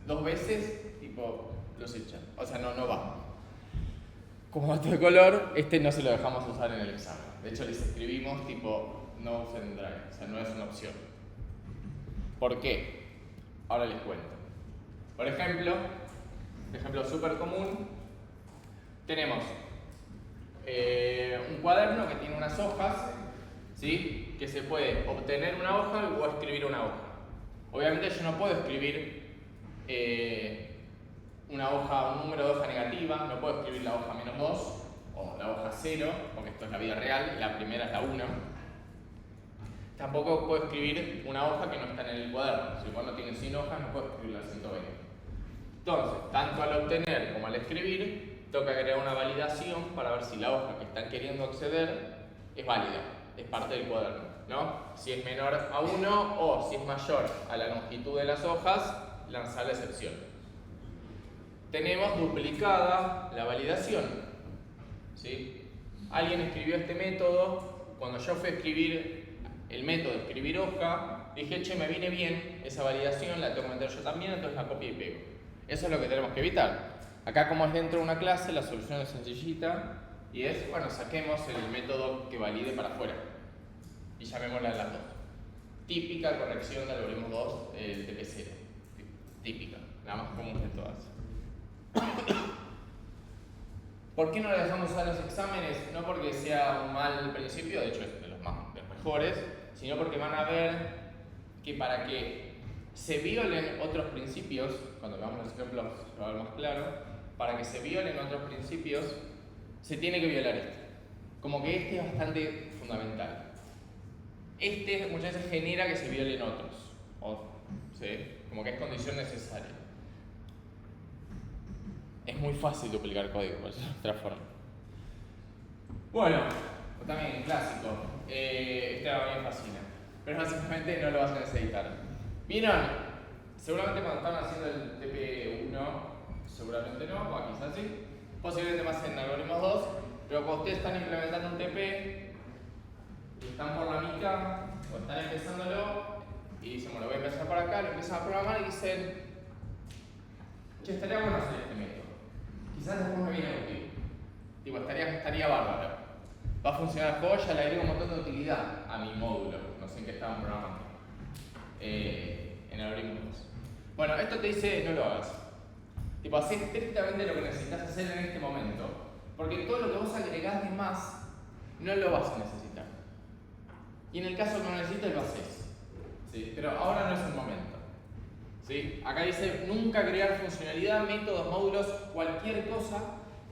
dos veces, tipo, los echan. O sea, no va. Como dato de color, este no se lo dejamos usar en el examen. De hecho, les escribimos tipo, no usen Drive, o sea, no es una opción. ¿Por qué? Ahora les cuento. Por ejemplo, súper común, tenemos un cuaderno que tiene unas hojas, ¿sí? Que se puede obtener una hoja o escribir una hoja. Obviamente yo no puedo escribir un número de hoja negativa, no puedo escribir la hoja -2 o la hoja 0, porque esto es la vida real, la primera es la 1. Tampoco puedo escribir una hoja que no está en el cuaderno. Si el cuaderno tiene 100 hojas, no puedo escribir la 120. Entonces, tanto al obtener como al escribir, toca agregar una validación para ver si la hoja que están queriendo acceder es válida, es parte del cuaderno, ¿no? Si es menor a 1 o si es mayor a la longitud de las hojas, lanzar la excepción. Tenemos duplicada la validación, ¿sí? Alguien escribió este método, cuando yo fui a escribir el método de escribir hoja, dije, che, me viene bien esa validación, la tengo que meter yo también, entonces la copio y pego. Eso es lo que tenemos que evitar. Acá, como es dentro de una clase, la solución es sencillita y es, bueno, saquemos el método que valide para afuera y llamémosla a las dos. Típica corrección de algoritmo 2, el TP0. Típica, la más común de todas. ¿Por qué no la dejamos usar en los exámenes? No porque sea un mal principio, de hecho es de los mejores, sino porque van a ver que para que se violen otros principios, cuando veamos los ejemplos se va a ver más claro, para que se violen otros principios, se tiene que violar este. Como que este es bastante fundamental. Este muchas veces genera que se violen otros, ¿sí? Como que es condición necesaria. Es muy fácil duplicar código, por eso es otra forma. Bueno, también clásico. Este a mí me fascina. Pero básicamente no lo vas a necesitar. ¿Vieron? Seguramente cuando estaban haciendo el TP1, seguramente no, o quizás sí. Posiblemente más en algoritmos 2. Pero cuando ustedes están implementando un TP y están por la mica o están empezándolo y dicen, bueno, voy a empezar por acá, lo empiezan a programar y dicen, che, estaría bueno hacer este método. Quizás después me viene útil. Digo, estaría bárbaro. Va a funcionar joya, le agrego un montón de utilidad a mi módulo. No sé en qué estaban programando. En algoritmos. Bueno, esto te dice no lo hagas. Tipo, haz estrictamente lo que necesitas hacer en este momento. Porque todo lo que vos agregás de más no lo vas a necesitar. Y en el caso que no necesites, lo haces. ¿Sí? Pero ahora no es el momento. ¿Sí? Acá dice nunca crear funcionalidad, métodos, módulos, cualquier cosa,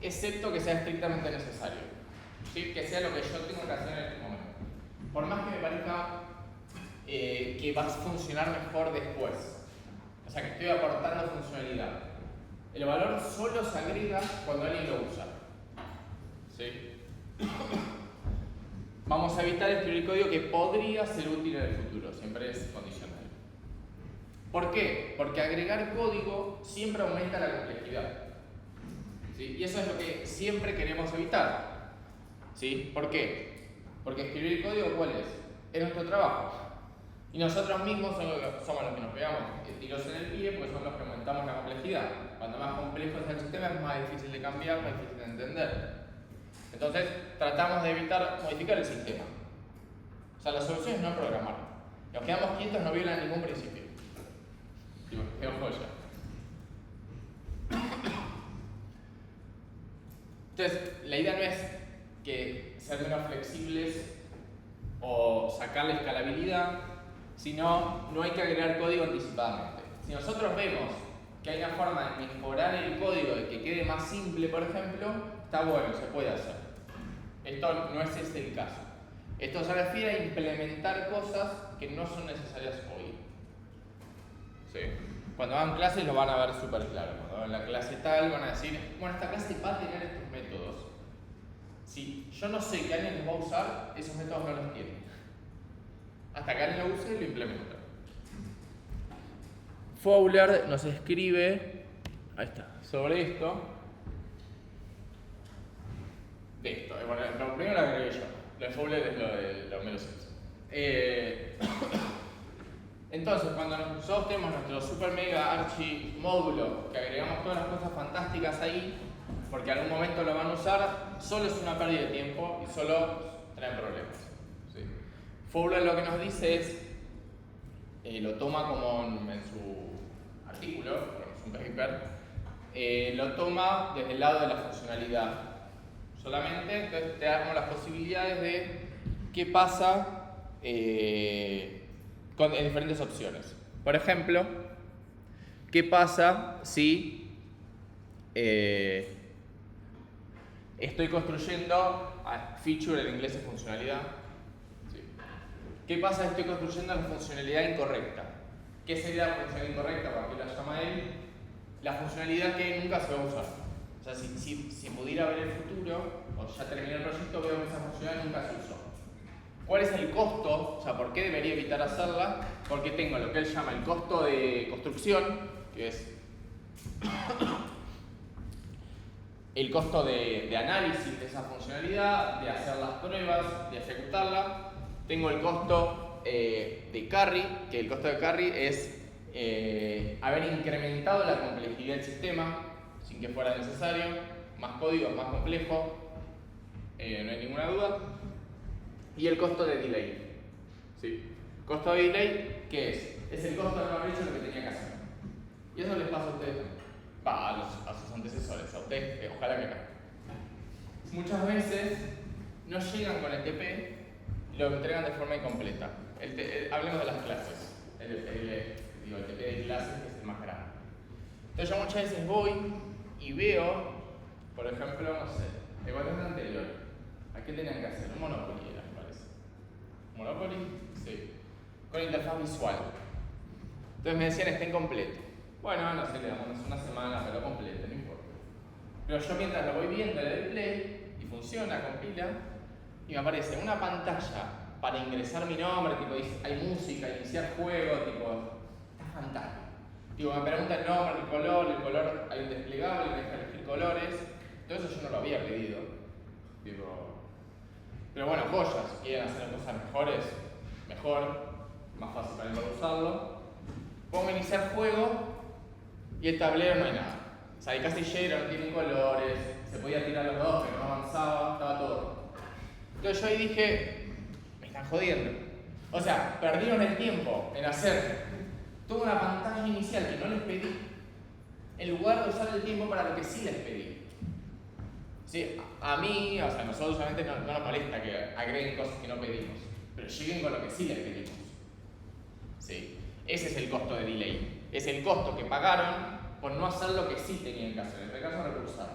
excepto que sea estrictamente necesario. ¿Sí? Que sea lo que yo tengo que hacer en este momento. Por más que me parezca que va a funcionar mejor después. O sea, que estoy aportando funcionalidad. El valor solo se agrega cuando alguien lo usa. ¿Sí? Vamos a evitar escribir código que podría ser útil en el futuro. Siempre es condicional. ¿Por qué? Porque agregar código siempre aumenta la complejidad. ¿Sí? Y eso es lo que siempre queremos evitar. ¿Sí? ¿Por qué? Porque escribir código, ¿cuál es? Es nuestro trabajo. Y nosotros mismos somos los que nos pegamos tiros en el pie porque somos los que aumentamos la complejidad. Cuanto más complejo es el sistema, es más difícil de cambiar, más difícil de entender. Entonces, tratamos de evitar modificar el sistema. O sea, la solución es no programar. Nos quedamos quietos, no violan ningún principio. Digo, qué joya. Entonces, la idea no es que ser menos flexibles o sacarle escalabilidad, sino no hay que agregar código anticipadamente. Si nosotros vemos que hay una forma de mejorar el código, de que quede más simple, por ejemplo, está bueno, se puede hacer. Esto no es ese el caso. Esto se refiere a implementar cosas que no son necesarias hoy. ¿Sí? Cuando hagan clases lo van a ver súper claro. Cuando hagan la clase tal van a decir, bueno, esta clase va a tener estos métodos. Si yo no sé que alguien los va a usar, esos métodos no los tiene. Hasta que alguien lo use, lo implementa. Fowler nos escribe, ahí está, sobre esto. De esto. Bueno, lo primero lo agregué yo. Lo de Fowler es lo menos eso. Entonces, cuando nosotros tenemos nuestro super mega archi módulo, que agregamos todas las cosas fantásticas ahí, porque en algún momento lo van a usar, solo es una pérdida de tiempo y solo traen problemas. ¿Sí? Fowler lo que nos dice es, lo toma como en su artículo, es un paper, lo toma desde el lado de la funcionalidad. Solamente, entonces te damos las posibilidades de qué pasa en diferentes opciones. Por ejemplo, ¿qué pasa si estoy construyendo feature en inglés es funcionalidad? Sí. ¿Qué pasa si estoy construyendo la funcionalidad incorrecta? ¿Qué sería la funcionalidad incorrecta? ¿Por qué la llama él? La funcionalidad que nunca se va a usar. O sea, si pudiera ver el futuro, o ya terminé el proyecto, veo que esa funcionalidad nunca se usó. ¿Cuál es el costo? O sea, ¿por qué debería evitar hacerla? Porque tengo lo que él llama el costo de construcción, que es el costo de análisis de esa funcionalidad, de hacer las pruebas, de ejecutarla. Tengo el costo de carry, que el costo de carry es haber incrementado la complejidad del sistema. Si sin que fuera necesario, más código, más complejo, no hay ninguna duda. Y el costo de delay. ¿Sí? Costo de delay, ¿qué es? Es el costo de no haber hecho lo que tenía que hacer. Y eso les pasa a ustedes también. A sus antecesores, a ustedes, ojalá que no. Muchas veces no llegan con el TP y lo entregan de forma incompleta. Hablemos de las clases. El TP de clases, que es el más grande. Entonces yo muchas veces voy y veo, por ejemplo, no sé, el cuaderno anterior. ¿A qué tenían que hacer? Un Monopoly era, me parece. ¿Monopoly? Sí. Con interfaz visual. Entonces me decían, está incompleto. Bueno, no sé, le damos una semana, pero completo, no importa. Pero yo mientras lo voy viendo, le doy play y funciona, compila, y me aparece una pantalla para ingresar mi nombre, tipo, hay música, iniciar juego, tipo, está fantástico. Tipo, me pregunta el nombre, el color, hay un desplegable, me deja elegir colores. Todo eso yo no lo había pedido. Tipo, pero bueno, joyas, quieren hacer cosas mejores, mejor, más fácil para mí para usarlo. Pongo iniciar juego y el tablero no hay nada. O sea, el casillero no tiene colores, se podía tirar los dos, pero no avanzaba, estaba todo roto. Entonces yo ahí dije, me están jodiendo. O sea, perdieron el tiempo en hacer toda una pantalla inicial que no les pedí, en lugar de usar el tiempo para lo que sí les pedí. ¿Sí? A mí, o sea, a nosotros solamente no nos molesta que agreguen cosas que no pedimos, pero lleguen con lo que sí les pedimos. ¿Sí? Ese es el costo de delay. Es el costo que pagaron por no hacer lo que sí tenían que hacer. En este caso, recursar.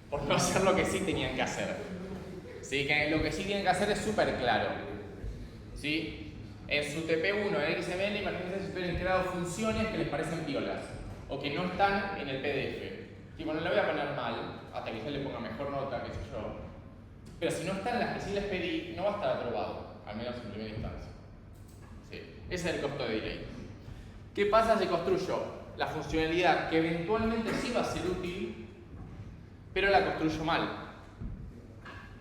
Por no hacer lo que sí tenían que hacer. ¿Sí? Que lo que sí tienen que hacer es súper claro. ¿Sí? En su TP1 en XML, imagínense si ustedes han creado funciones que les parecen piolas o que no están en el PDF. Tipo, no le voy a poner mal hasta que yo le ponga mejor nota, qué sé yo. Pero si no están las que sí les pedí, no va a estar aprobado, al menos en primera instancia. ¿Sí? Ese es el costo de delay. ¿Qué pasa si construyo la funcionalidad que eventualmente sí va a ser útil, pero la construyo mal?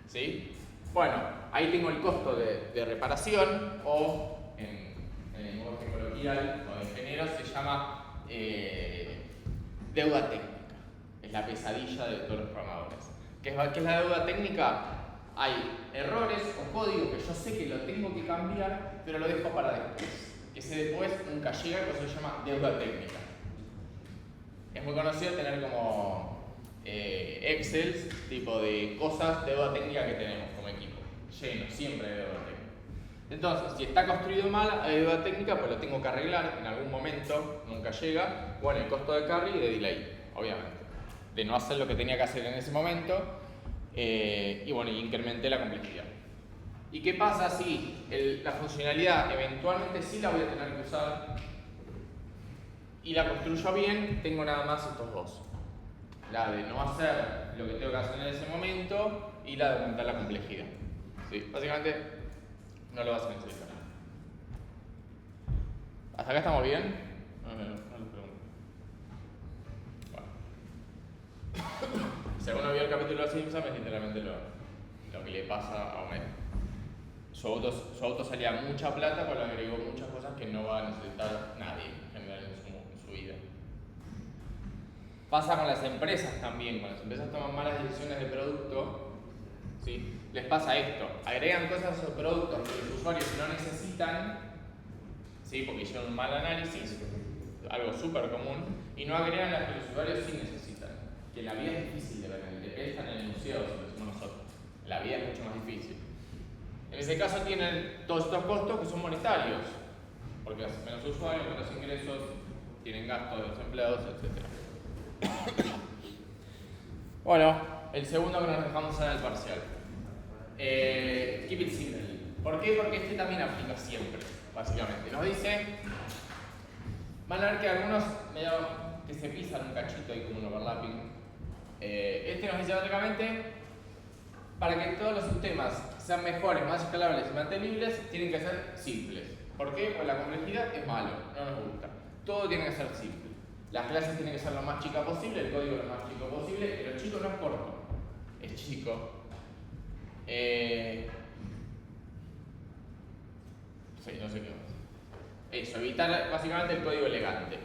¿Sí? Bueno, ahí tengo el costo de reparación, o en el lenguaje coloquial o de ingeniero se llama deuda técnica. Es la pesadilla de todos los programadores. ¿Qué es la deuda técnica? Hay errores o código que yo sé que lo tengo que cambiar, pero lo dejo para después. Ese después nunca llega, por eso se llama deuda técnica. Es muy conocido tener como Excel, tipo de cosas, deuda técnica que tenemos como equipo. Lleno, siempre de deuda técnica. Entonces, si está construido mal la deuda técnica, pues lo tengo que arreglar en algún momento, nunca llega. Bueno, el costo de carry y de delay, obviamente. De no hacer lo que tenía que hacer en ese momento, y bueno, incrementé la complejidad. ¿Y qué pasa si la funcionalidad eventualmente sí la voy a tener que usar y la construyo bien? Tengo nada más estos dos. La de no hacer lo que tengo que hacer en ese momento y la de aumentar la complejidad. ¿Sí? Básicamente no lo vas a necesitar. ¿Hasta acá estamos bien? No les pregunto. Bueno. Si alguno vio el capítulo de Simpsons, es literalmente lo que le pasa a Homero. Su auto salía mucha plata, pero le agregó muchas cosas que no va a necesitar nadie en general en su vida. Pasa con las empresas también. Cuando las empresas toman malas decisiones de producto, ¿sí? Les pasa esto. Agregan cosas a sus productos que los usuarios no necesitan, ¿sí? Porque hicieron un mal análisis, algo súper común, y no agregan las que los usuarios sí necesitan. Que la vida es difícil de ver, en el DP están en el museo, si lo decimos nosotros. La vida es mucho más difícil. En ese caso tienen todos estos costos que son monetarios, porque menos usuarios, menos ingresos, tienen gastos de los empleados, etc. Bueno, el segundo que nos dejamos en el parcial. Keep it simple. ¿Por qué? Porque este también aplica siempre, básicamente. Nos dice, van a ver que algunos medio que se pisan un cachito y como un overlapping. Este nos dice básicamente, para que todos los sistemas sean mejores, más escalables y mantenibles, tienen que ser simples. ¿Por qué? Porque la complejidad es malo, no nos gusta. Todo tiene que ser simple. Las clases tienen que ser lo más chica posible, el código lo más chico posible, pero chico no es corto, es chico. Sí, no sé qué más. Eso, evitar básicamente el código elegante.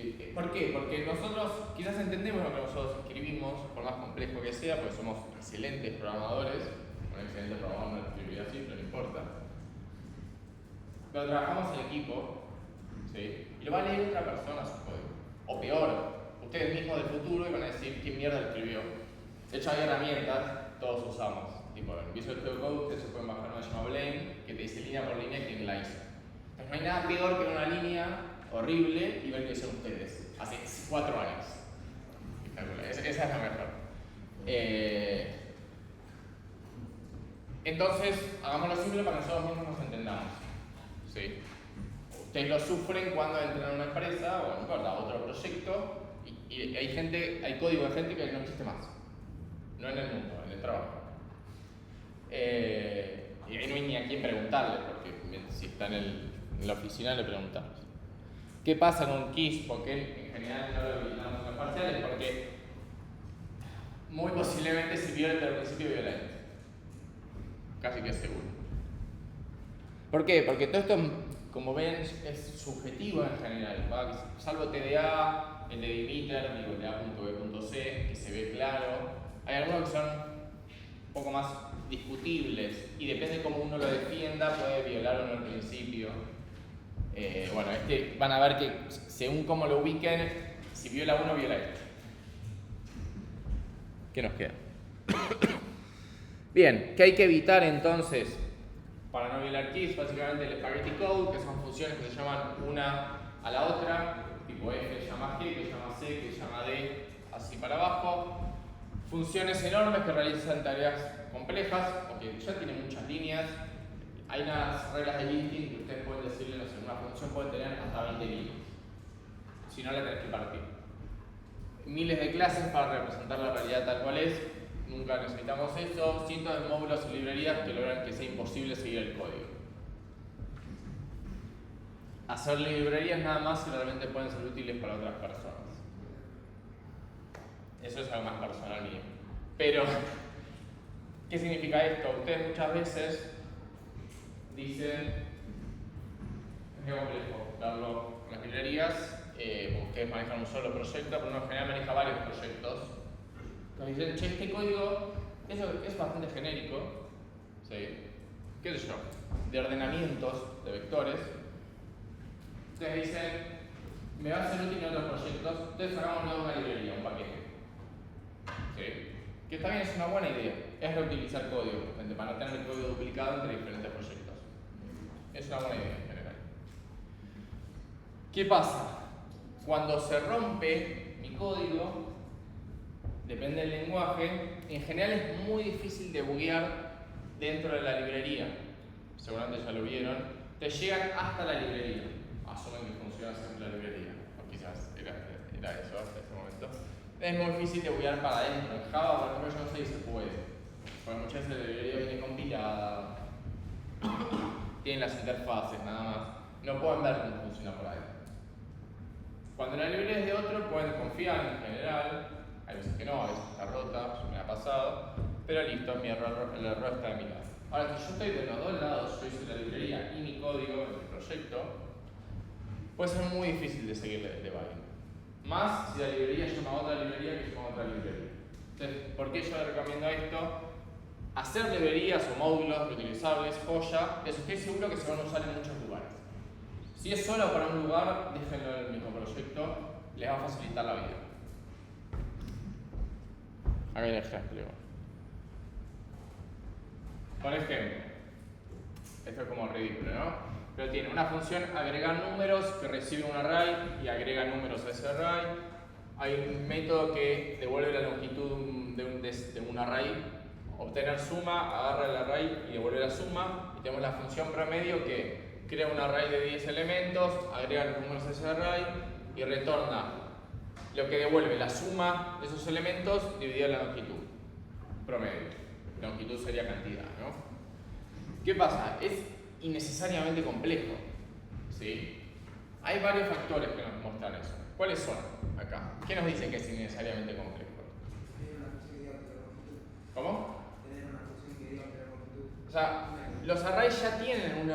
Sí. ¿Por qué? Porque nosotros quizás entendemos lo que nosotros escribimos, por más complejo que sea, porque somos excelentes programadores. Un excelente programador no escribiría así, pero no importa. Pero trabajamos en equipo, ¿sí? Y lo va a leer otra persona su código. O peor, ustedes mismos del futuro y van a decir quién mierda lo escribió. De hecho, hay herramientas, todos usamos. Tipo, en Visual Studio Code ustedes se pueden bajar una que se llama Blame, que te dice línea por línea quién la hizo. Entonces no hay nada peor que una línea horrible y ver que son ustedes. Hace 4 años. Esa es la mejor. Entonces, hagámoslo simple para que nosotros mismos nos entendamos. ¿Sí? Ustedes lo sufren cuando entran a una empresa o no importa, a otro proyecto y hay código de gente que no existe más. No en el mundo, en el trabajo. Y ahí no hay ni a quién preguntarle, porque si está en la oficina le preguntamos. ¿Qué pasa con KISS? Porque en general no lo habilitamos en los parciales, porque muy posiblemente se viola desde el principio violento. Casi que seguro. ¿Por qué? Porque todo esto, como ven, es subjetivo en general, ¿va? Salvo TDA, el de Demeter, digo, el de A.B.C, que se ve claro. Hay algunos que son un poco más discutibles y depende de cómo uno lo defienda, puede violar o no el principio. Bueno, van a ver que según cómo lo ubiquen, si viola uno, viola este. ¿Qué nos queda? Bien, ¿qué hay que evitar entonces para no violar keys? Básicamente el spaghetti code, que son funciones que se llaman una a la otra, tipo F que llama G, que llama C, que llama D, así para abajo. Funciones enormes que realizan tareas complejas, o que ya tienen muchas líneas. Hay unas reglas de linting que ustedes pueden decirle, no sé, una función puede tener hasta 20 líneas. Si no, la tenés que partir. Miles de clases para representar la realidad tal cual es. Nunca necesitamos eso. Cientos de módulos y librerías que logran que sea imposible seguir el código. Hacer librerías nada más si realmente pueden ser útiles para otras personas. Eso es algo más personal mío. Pero, ¿qué significa esto? Ustedes muchas veces dicen, es muy complejo verlo con las librerías, ustedes manejan un solo proyecto, pero uno en general maneja varios proyectos. Entonces dicen, che, este código es bastante genérico, ¿sí? ¿Qué sé yo? De ordenamientos de vectores. Ustedes dicen, me va a ser útil en otros proyectos, entonces hagamos una librería, un paquete. ¿Sí? Que también es una buena idea, es reutilizar código, para no tener el código duplicado entre diferentes proyectos. Es una buena idea en general. ¿Qué pasa? Cuando se rompe mi código, depende del lenguaje, en general es muy difícil de buguear dentro de la librería. Seguramente ya lo vieron. Te llegan hasta la librería. Asumen que funciona siempre la librería. O quizás era eso hasta ese momento. Es muy difícil de buguear para adentro. En Java, por ejemplo, yo no sé si se puede. Porque muchas veces la librería viene compilada. Tienen las interfaces, nada más. No pueden ver cómo funciona por ahí. Cuando la librería es de otro, pueden confiar en general. Hay veces que no, a veces está rota, eso me ha pasado. Pero listo, el error está de mi lado. Ahora, si yo estoy de los dos lados, yo hice la librería y mi código en el proyecto, puede ser muy difícil de seguir el debugging. Más si la librería llama a otra librería que llama a otra librería. Entonces, ¿por qué yo le recomiendo esto? Hacer librerías o módulos reutilizables, joya, les estoy seguro que se van a usar en muchos lugares. Si es solo para un lugar, déjenlo en el mismo proyecto, les va a facilitar la vida. Acá hay un ejemplo. Por ejemplo, esto es como ridículo, ¿no? Pero tiene una función agregar números que recibe un array y agrega números a ese array. Hay un método que devuelve la longitud de un array, obtener suma, agarra el array y devuelve la suma. Y tenemos la función promedio que crea un array de 10 elementos, agrega los números a ese array y retorna lo que devuelve la suma de esos elementos dividida en la longitud promedio. Longitud sería cantidad, ¿no? ¿Qué pasa? Es innecesariamente complejo, ¿sí? Hay varios factores que nos muestran eso. ¿Cuáles son acá? ¿Qué nos dice que es innecesariamente complejo? ¿Cómo? O sea, los arrays ya tienen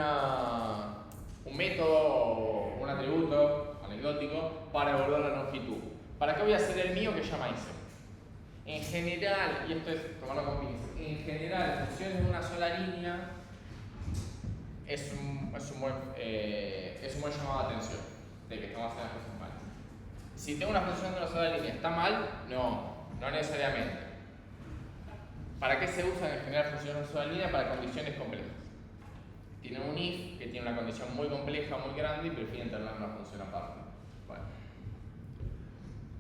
un método, un atributo, con el anecdótico para evaluar la longitud. ¿Para qué voy a hacer el mío que ya me hice? En general, y esto es tomarlo con pinzas, en general, funciones de una sola línea es un buen llamado de atención de que estamos haciendo las cosas mal. Si tengo una función de una sola línea, ¿está mal? No necesariamente. ¿Para qué se usan en general funciones de una sola línea? Para condiciones complejas. Tiene un if que tiene una condición muy compleja, muy grande y prefiere entrenar una función aparte. Bueno.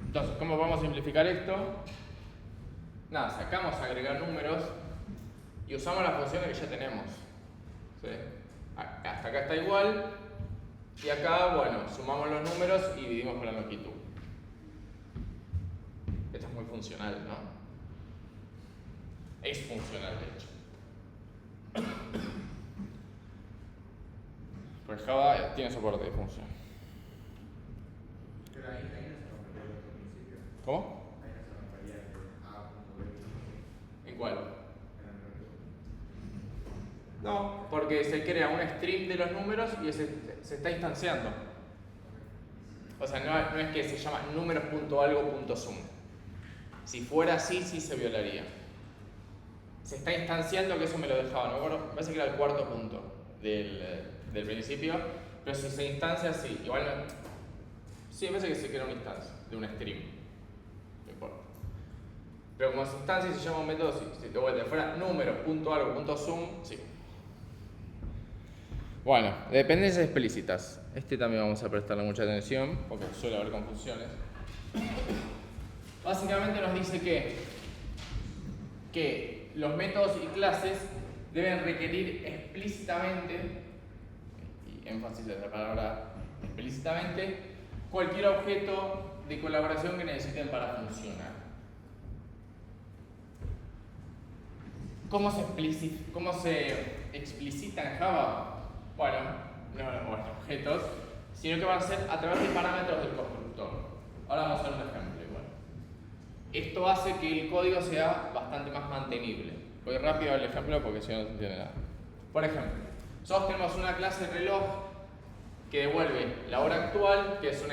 Entonces, ¿cómo vamos a simplificar esto? Nada, sacamos agregar números y usamos las funciones que ya tenemos. ¿Sí? Hasta acá está igual y acá, bueno, sumamos los números y dividimos por la longitud. Esto es muy funcional, ¿no? Es funcional, de hecho. Pues Java tiene soporte de función. Pero ahí no se rompería el otro principio. ¿Cómo? Ahí no se rompería el A.B. ¿En cuál? En el resto. No, porque se crea un stream de los números y se está instanciando. O sea, no es que se llama números.algo.sum. Si fuera así, sí se violaría. Se está instanciando, que eso me lo dejaba, no me acuerdo, me parece que era el cuarto punto del principio, pero si se instancia, sí. Igual no. Sí, me parece que se crea una instancia de un stream. No importa. Pero como se instancia y se llama un método, sí. Si te vuelve fuera números.algo.sum, sí. Bueno, dependencias explícitas. Este también vamos a prestarle mucha atención porque suele haber confusiones. Básicamente nos dice que los métodos y clases deben requerir explícitamente, y énfasis en la palabra explícitamente, cualquier objeto de colaboración que necesiten para funcionar. ¿Cómo se explicita en Java? Bueno, no objetos, sino que van a ser a través de parámetros del constructor. Ahora vamos a ver un ejemplo igual. Esto hace que el código sea bastante más mantenible. Voy rápido al ejemplo porque si no no se entiende nada. Por ejemplo, nosotros tenemos una clase reloj que devuelve la hora actual, que es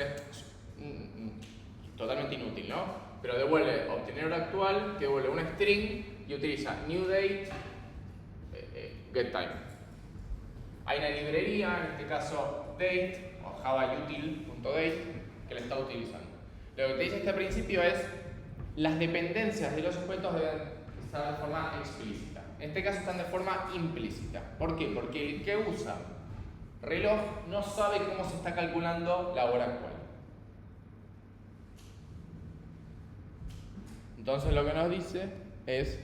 totalmente inútil, ¿no? Pero devuelve obtener hora actual, que devuelve un string y utiliza new date, get time. Hay una librería, en este caso date o javautil.date, que la está utilizando. Lo que te dice este principio es las dependencias de los objetos deben estar de forma explícita. En este caso están de forma implícita. ¿Por qué? Porque el que usa reloj no sabe cómo se está calculando la hora actual. Entonces lo que nos dice es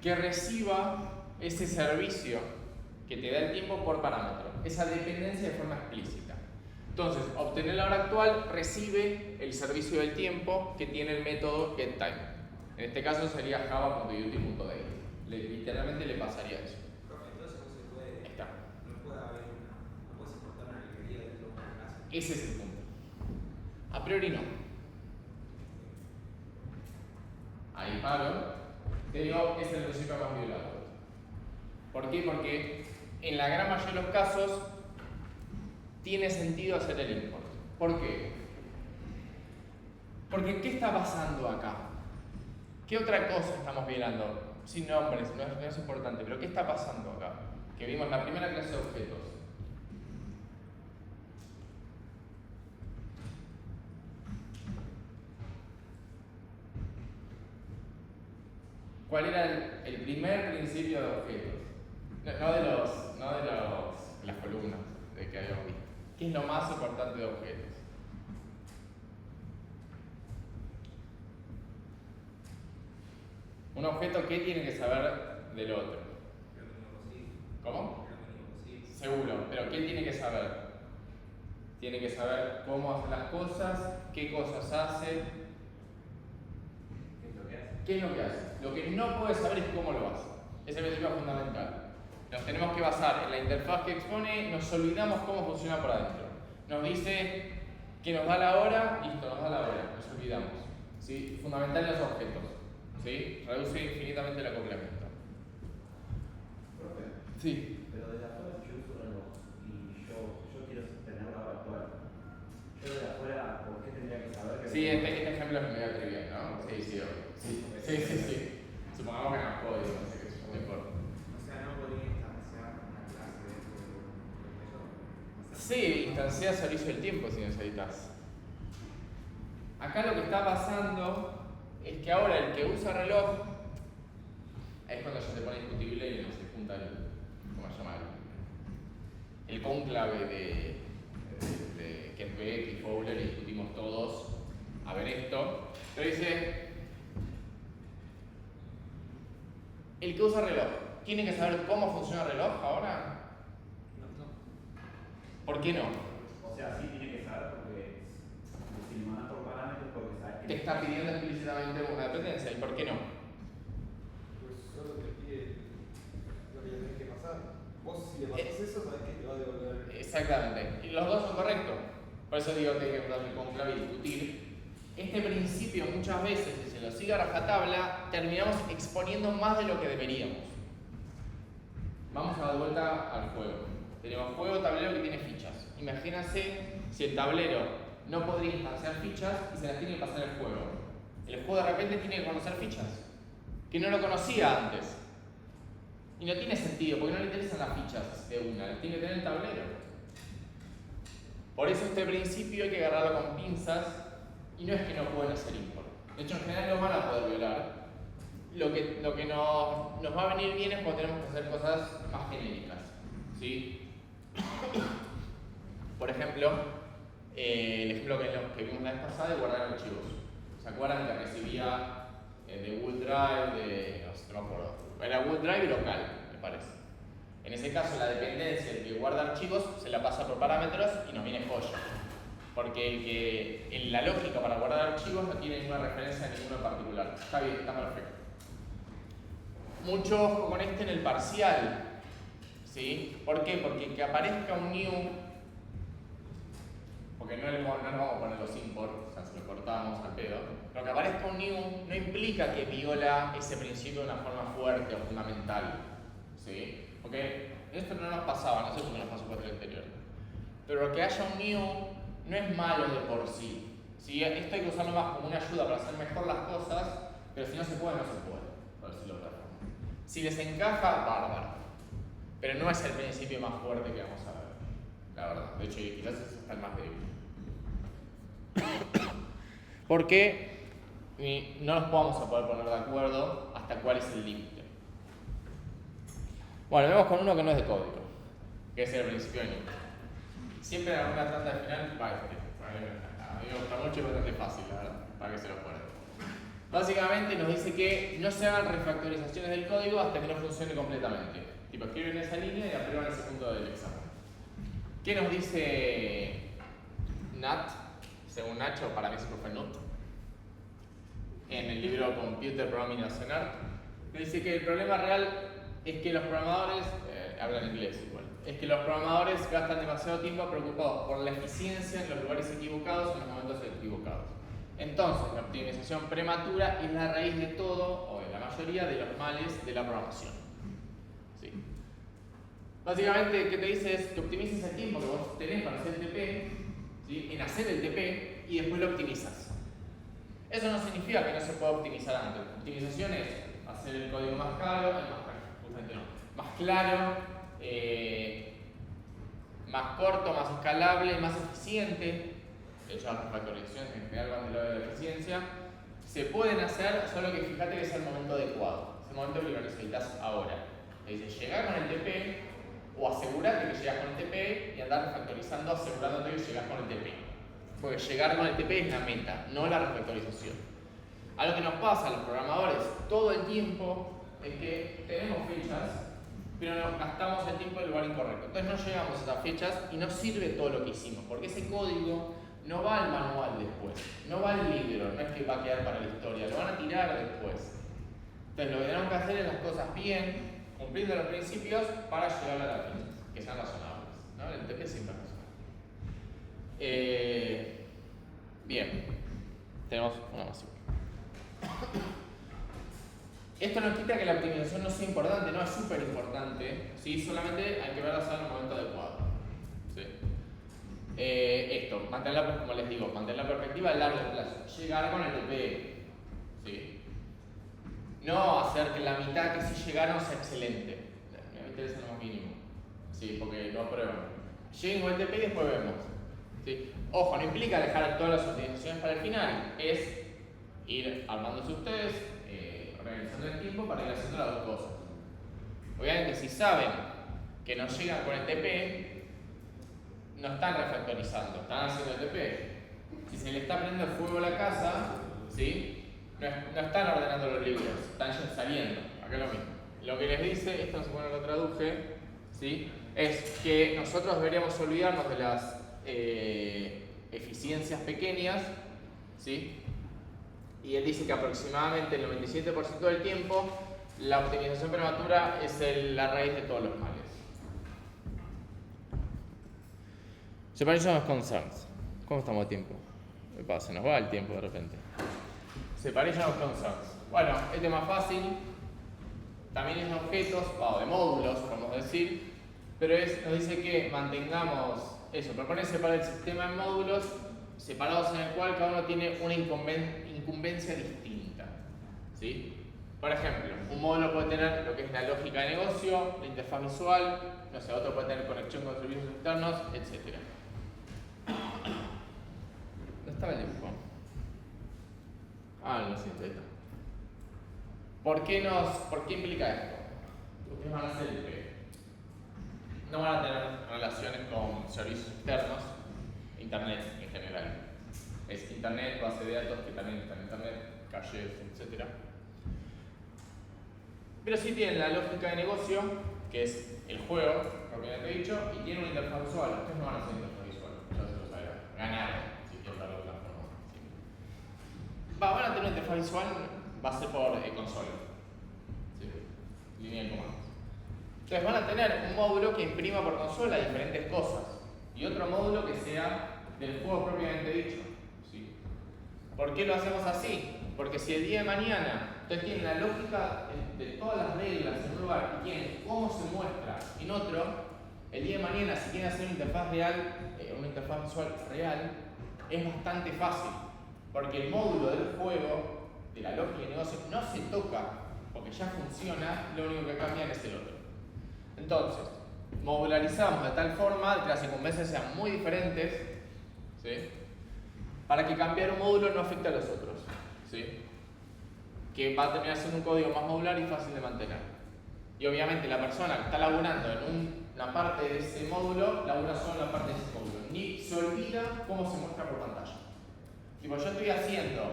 que reciba ese servicio que te da el tiempo por parámetro, esa dependencia de forma explícita. Entonces, obtener la hora actual recibe el servicio del tiempo que tiene el método getTime. En este caso sería java.util.date. Literalmente le pasaría eso. Entonces no se puede. Está. No puedes importar una librería de los clases. Ese es el punto. A priori no. Ahí paro. Te digo, es el principio más violado. ¿Por qué? Porque en la gran mayoría de los casos tiene sentido hacer el import. ¿Por qué? Porque ¿qué está pasando acá? ¿Qué otra cosa estamos violando? Sin nombres, no es importante, pero ¿qué está pasando acá? Que vimos la primera clase de objetos. ¿Cuál era el primer principio de objetos? No de las columnas de que habíamos visto. ¿Qué es lo más importante de objetos? Un objeto, ¿qué tiene que saber del otro? ¿Cómo? Seguro, pero ¿qué tiene que saber? Tiene que saber cómo hacer las cosas, qué cosas hace. ¿Qué es lo que hace? Lo que no puede saber es cómo lo hace. Ese es el principio fundamental. Nos tenemos que basar en la interfaz que expone, nos olvidamos cómo funciona por adentro. Nos dice que nos da la hora, listo, nos da la hora, nos olvidamos. ¿Sí? Fundamental en los objetos. ¿Sí? Reduce infinitamente el acoplamiento. Profe, Sí. pero desde afuera si yo uso reloj y yo quiero tener la hora actual, Yo de afuera, ¿por qué tendría que saber que... Sí, este ejemplo es medio trivial, ¿no? Sí. Supongamos que no es código, no sé qué, no importa. O sea, no podría instanciar una clase dentro de un profesor. Sí, instancias servicio del tiempo si necesitas. Acá lo que está pasando es que ahora el que usa reloj es cuando ya se pone discutible y se junta ¿cómo se llama? El cónclave de Kent Beck y Fowler y discutimos todos a ver esto. Pero dice, el que usa reloj, ¿tiene que saber cómo funciona el reloj ahora? No. ¿Por qué no? O sea, sí tiene que saber porque si le mandas por parámetros porque sabes que... Te está pidiendo explícitamente una dependencia, ¿y por qué no? Pues solo te pide lo que le tenés que pasar. Vos si le pasas eso, sabés que te va a devolver. Exactamente, y los dos son correctos. Por eso digo que hay que darle conclave y discutir. Este principio muchas veces, si se lo sigue a rajatabla, terminamos exponiendo más de lo que deberíamos. Vamos a dar vuelta al juego. Tenemos juego, tablero que tiene fichas. Imagínense si el tablero no podría instanciar fichas y se las tiene que pasar el juego. El juego de repente tiene que conocer fichas, que no lo conocía antes. Y no tiene sentido, porque no le interesan las fichas de una, las tiene que tener el tablero. Por eso este principio hay que agarrarlo con pinzas, y no es que no pueden hacer import. De hecho, en general lo van a poder violar. Lo que nos va a venir bien es cuando tenemos que hacer cosas más genéricas, ¿sí? Por ejemplo, el ejemplo que vimos la vez pasada de guardar archivos. ¿Se acuerdan que recibía de Google Drive, no me acuerdo? Era Google Drive local, me parece. En ese caso, la dependencia del que guarda archivos se la pasa por parámetros y nos viene joya. Porque la lógica para guardar archivos no tiene ninguna referencia a ninguno en particular. Está bien, está perfecto. Mucho ojo con este en el parcial. ¿Sí? ¿Por qué? Porque que aparezca un new, porque no nos vamos a poner los import, o sea, se lo cortamos al pedo. Pero que aparezca un new no implica que viola ese principio de una forma fuerte o fundamental. ¿Sí? Porque esto no nos pasaba, no sé si nos pasó por el anterior. Pero que haya un new no es malo de por sí. ¿Sí? Esto hay que usarlo más como una ayuda para hacer mejor las cosas, pero si no se puede, no se puede, por decirlo de otra forma. Si les encaja, bárbaro. Pero no es el principio más fuerte que vamos a ver, la verdad. De hecho, quizás es hasta el más débil. Porque no nos vamos a poder poner de acuerdo hasta cuál es el límite. Bueno, vemos con uno que no es de código, que es el principio de Newton. Siempre en alguna tanda de final va este. A mí me gusta mucho y es bastante fácil, la verdad, para que se lo acuerden. Básicamente nos dice que no se hagan refactorizaciones del código hasta que no funcione completamente. Tipo, escriben esa línea y aprueban ese punto del examen. ¿Qué nos dice Nat? Según Nacho, para mí siempre fue Nut. En el libro Computer Programming as an Art, dice que el problema real es que los programadores, hablan inglés igual, es que los programadores gastan demasiado tiempo preocupados por la eficiencia en los lugares equivocados en los momentos equivocados. Entonces, la optimización prematura es la raíz de todo, o de la mayoría, de los males de la programación. ¿Sí? Básicamente, ¿qué te dice? Es que optimices el tiempo que vos tenés para hacer el TP, ¿sí? En hacer el TP, y después lo optimizas. Eso no significa que no se pueda optimizar antes. Optimización es hacer el código más claro, más claro, más corto, más escalable, más eficiente. De hecho, las refactorizaciones en general van del lado de la eficiencia. Se pueden hacer, solo que fíjate que es el momento adecuado. Es el momento que lo necesitas ahora. Te dice, llegá con el TP o asegúrate que llegas con el TP y andar refactorizando asegurándote que llegas con el TP. Porque llegar con el TP es la meta, no la refactorización. Algo que nos pasa a los programadores todo el tiempo es que tenemos fechas, pero nos gastamos el tiempo en el lugar incorrecto. Entonces no llegamos a esas fechas y no sirve todo lo que hicimos, porque ese código no va al manual después, no va al libro, no es que va a quedar para la historia, lo van a tirar después. Entonces lo que tenemos que hacer es las cosas bien, cumpliendo los principios para llegar a la fin, que sean razonables, ¿no? El TP siempre es razonable. Bien, tenemos una más. Esto no quita que la optimización no sea importante, no es súper importante, ¿sí? Solamente hay que verla en el momento adecuado. ¿Sí? Esto, mantener como les digo, mantener la perspectiva a largo plazo. Llegar con el TP. ¿Sí? No hacer que la mitad que sí llegaron sea excelente. Me interesa lo más mínimo. Sí, porque no aprueban. Lleguen con el TP y después vemos. ¿Sí? Ojo, no implica dejar todas las optimizaciones para el final. Es ir armándose ustedes, organizando el tiempo para ir haciendo las dos cosas. Obviamente, si saben que no llegan con el TP, no están refactorizando, están haciendo el TP. Si se le está prendiendo fuego a la casa, ¿sí? No están ordenando los libros, están ya saliendo. Acá es lo mismo. Lo que les dice, esto no sé cómo lo traduje, ¿sí? Es que nosotros deberíamos olvidarnos de las eficiencias pequeñas, ¿sí? Y él dice que aproximadamente el 97% del tiempo la optimización prematura es la raíz de todos los males. Separation of concerns. ¿Cómo estamos de tiempo? Se nos va el tiempo de repente. Separation of concerns. Bueno, este es más fácil. También es de objetos, o de módulos, podemos decir. Pero nos dice que mantengamos eso. Propone separar el sistema en módulos separados en el cual cada uno tiene una incumbencia distinta. ¿Sí? Por ejemplo, un módulo puede tener lo que es la lógica de negocio, la interfaz visual, no sé, otro puede tener conexión con servicios externos, etc. ¿Dónde estaba el dibujo? Lo siento, ahí está. ¿Por qué implica esto? Ustedes van a hacer el P. No van a tener relaciones con servicios externos, Internet en general. Es Internet, base de datos que también están en Internet, calles, etc. Pero sí tienen la lógica de negocio, que es el juego, propiamente dicho, y tienen una interfaz visual. Ustedes no van a hacer interfaz visual, ya se lo sabrán. Ganaron, si quiero hablar de otra forma. Sí. Van a tener una interfaz visual, va a ser por consola. ¿Sí? Línea de comandos. Entonces van a tener un módulo que imprima por consola diferentes cosas. Y otro módulo que sea del juego propiamente dicho. ¿Sí? ¿Por qué lo hacemos así? Porque si el día de mañana ustedes tienen la lógica de todas las reglas en un lugar y tienen cómo se muestra en otro, el día de mañana si quieren hacer una interfaz real, una interfaz visual real, es bastante fácil. Porque el módulo del juego, de la lógica de negocio, no se toca, porque ya funciona, lo único que cambian es el otro. Entonces, modularizamos de tal forma que las incumbencias sean muy diferentes, ¿sí? Para que cambiar un módulo no afecte a los otros, ¿sí? Que va a terminar siendo un código más modular y fácil de mantener. Y obviamente la persona que está laburando en una parte de ese módulo, labura solo en la parte de ese módulo. Ni se olvida cómo se muestra por pantalla. Tipo, yo estoy haciendo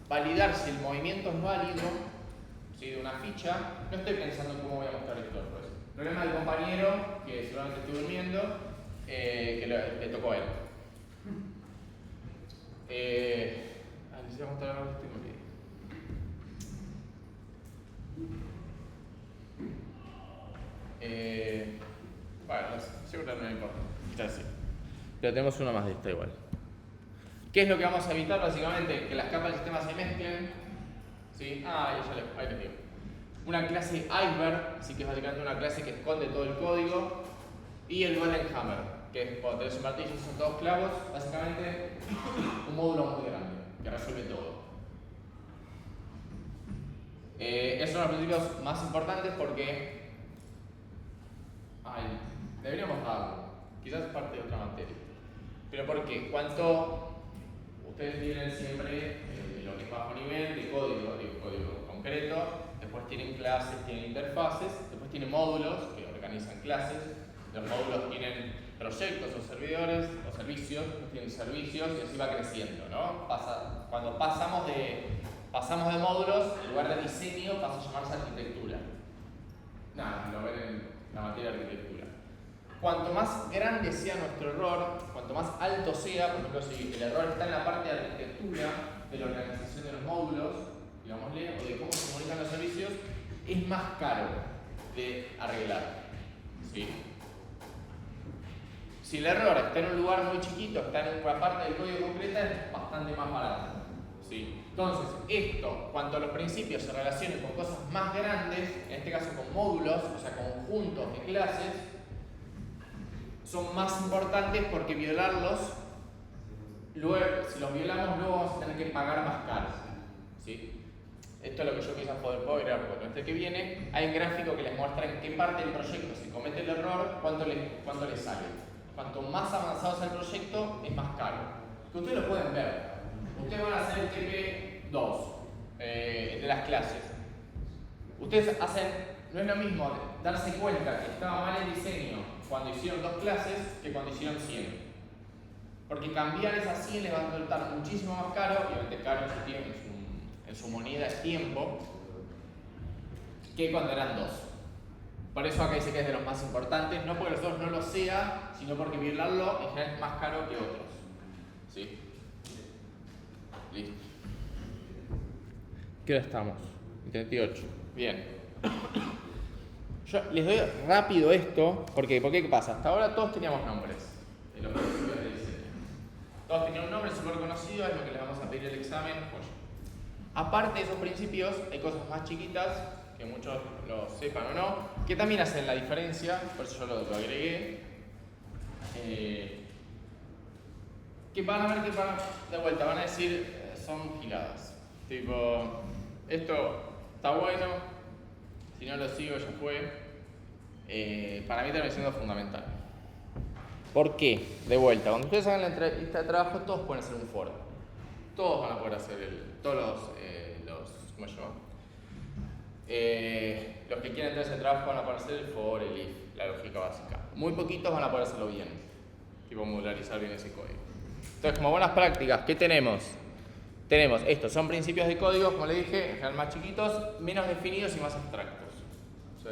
validar si el movimiento es válido, ¿sí? De una ficha, no estoy pensando en cómo voy a mostrar esto después. El problema del compañero, que seguramente estoy durmiendo, que le tocó a él. Les voy a mostrar algo que estoy muy bien. Bueno, seguro no me importa. Ya sí. Pero tenemos una más de esta igual. ¿Qué es lo que vamos a evitar? Básicamente que las capas del sistema se mezclen. ¿Sí? Ahí les digo. Una clase iceberg, así que es básicamente una clase que esconde todo el código. Y el golden hammer, que es cuando tenés un martillo y son todos clavos, básicamente un módulo muy grande que resuelve todo. Esos son los principios más importantes porque deberíamos darlo, quizás es parte de otra materia. Pero porque cuanto ustedes tienen siempre lo que es bajo nivel de código, código concreto, después tienen clases, tienen interfaces, después tienen módulos que organizan clases, los módulos tienen proyectos o servidores o servicios, tienen servicios y así va creciendo, ¿no? Cuando pasamos de módulos, en lugar de diseño pasa a llamarse arquitectura. Nada, lo ven en la materia de arquitectura. Cuanto más grande sea nuestro error, cuanto más alto sea, por ejemplo, si el error está en la parte de arquitectura, de la organización de los módulos, digámosle, o de cómo se comunican los servicios, es más caro de arreglar. ¿Sí? Si el error está en un lugar muy chiquito, está en una parte del código concreta, es bastante más barato. ¿Sí? Entonces, esto, cuanto a los principios se relacionen con cosas más grandes, en este caso con módulos, o sea, conjuntos de clases, son más importantes porque violarlos, luego, si los violamos, luego vamos a tener que pagar más caro. ¿Sí? Esto es lo que yo quizás puedo agregar, porque el que viene hay un gráfico que les muestra en qué parte del proyecto se comete el error, cuánto le sale. Cuanto más avanzado sea el proyecto, es más caro. Que ustedes lo pueden ver. Ustedes van a hacer el TP2 de las clases. Ustedes hacen, no es lo mismo darse cuenta que estaba mal el diseño cuando hicieron 2 clases que cuando hicieron 100. Porque cambiar esas 100 les va a resultar muchísimo más caro, y obviamente caro en su moneda es tiempo, que cuando eran 2. Por eso acá dice que es de los más importantes, no porque los otros no lo sea, sino porque violarlo en general es más caro que otros. ¿Sí? Listo. ¿Qué hora estamos? 38. Bien. Yo les doy rápido esto, porque ¿qué pasa? Hasta ahora todos teníamos nombres de los principios de diseño. Todos tenían un nombre súper conocido, es lo que les vamos a pedir el examen. Pues, aparte de esos principios, hay cosas más chiquitas, que muchos lo sepan o no, que también hacen la diferencia, por eso yo lo agregué. Que van a ver que de vuelta van a decir, son giladas. Tipo, esto está bueno, si no lo sigo ya fue. Para mí termina siendo fundamental. ¿Por qué? De vuelta, cuando ustedes hagan la entrevista de trabajo, todos pueden hacer un foro. Todos van a poder hacer todos los ¿cómo se llama? Los que quieran entrar a ese trabajo van a poder hacer el for, el if, la lógica básica. Muy poquitos van a poder hacerlo bien, tipo modularizar bien ese código. Entonces, como buenas prácticas, ¿qué tenemos? Tenemos estos, son principios de código, como les dije, en general más chiquitos, menos definidos y más abstractos. ¿Sí?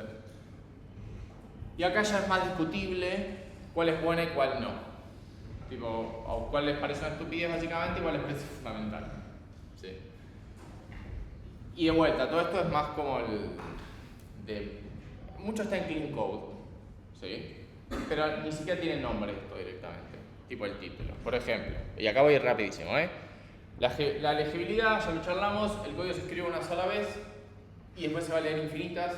Y acá ya es más discutible cuál es buena y cuál no. Tipo, o cuál les parece una estupidez básicamente y cuál les parece fundamental. ¿Sí? Y de vuelta, todo esto es más como mucho está en clean code, ¿sí? Pero ni siquiera tiene nombre esto directamente, tipo el título. Por ejemplo, y acá voy a ir rapidísimo, la legibilidad, ya lo charlamos, el código se escribe una sola vez y después se va a leer infinitas,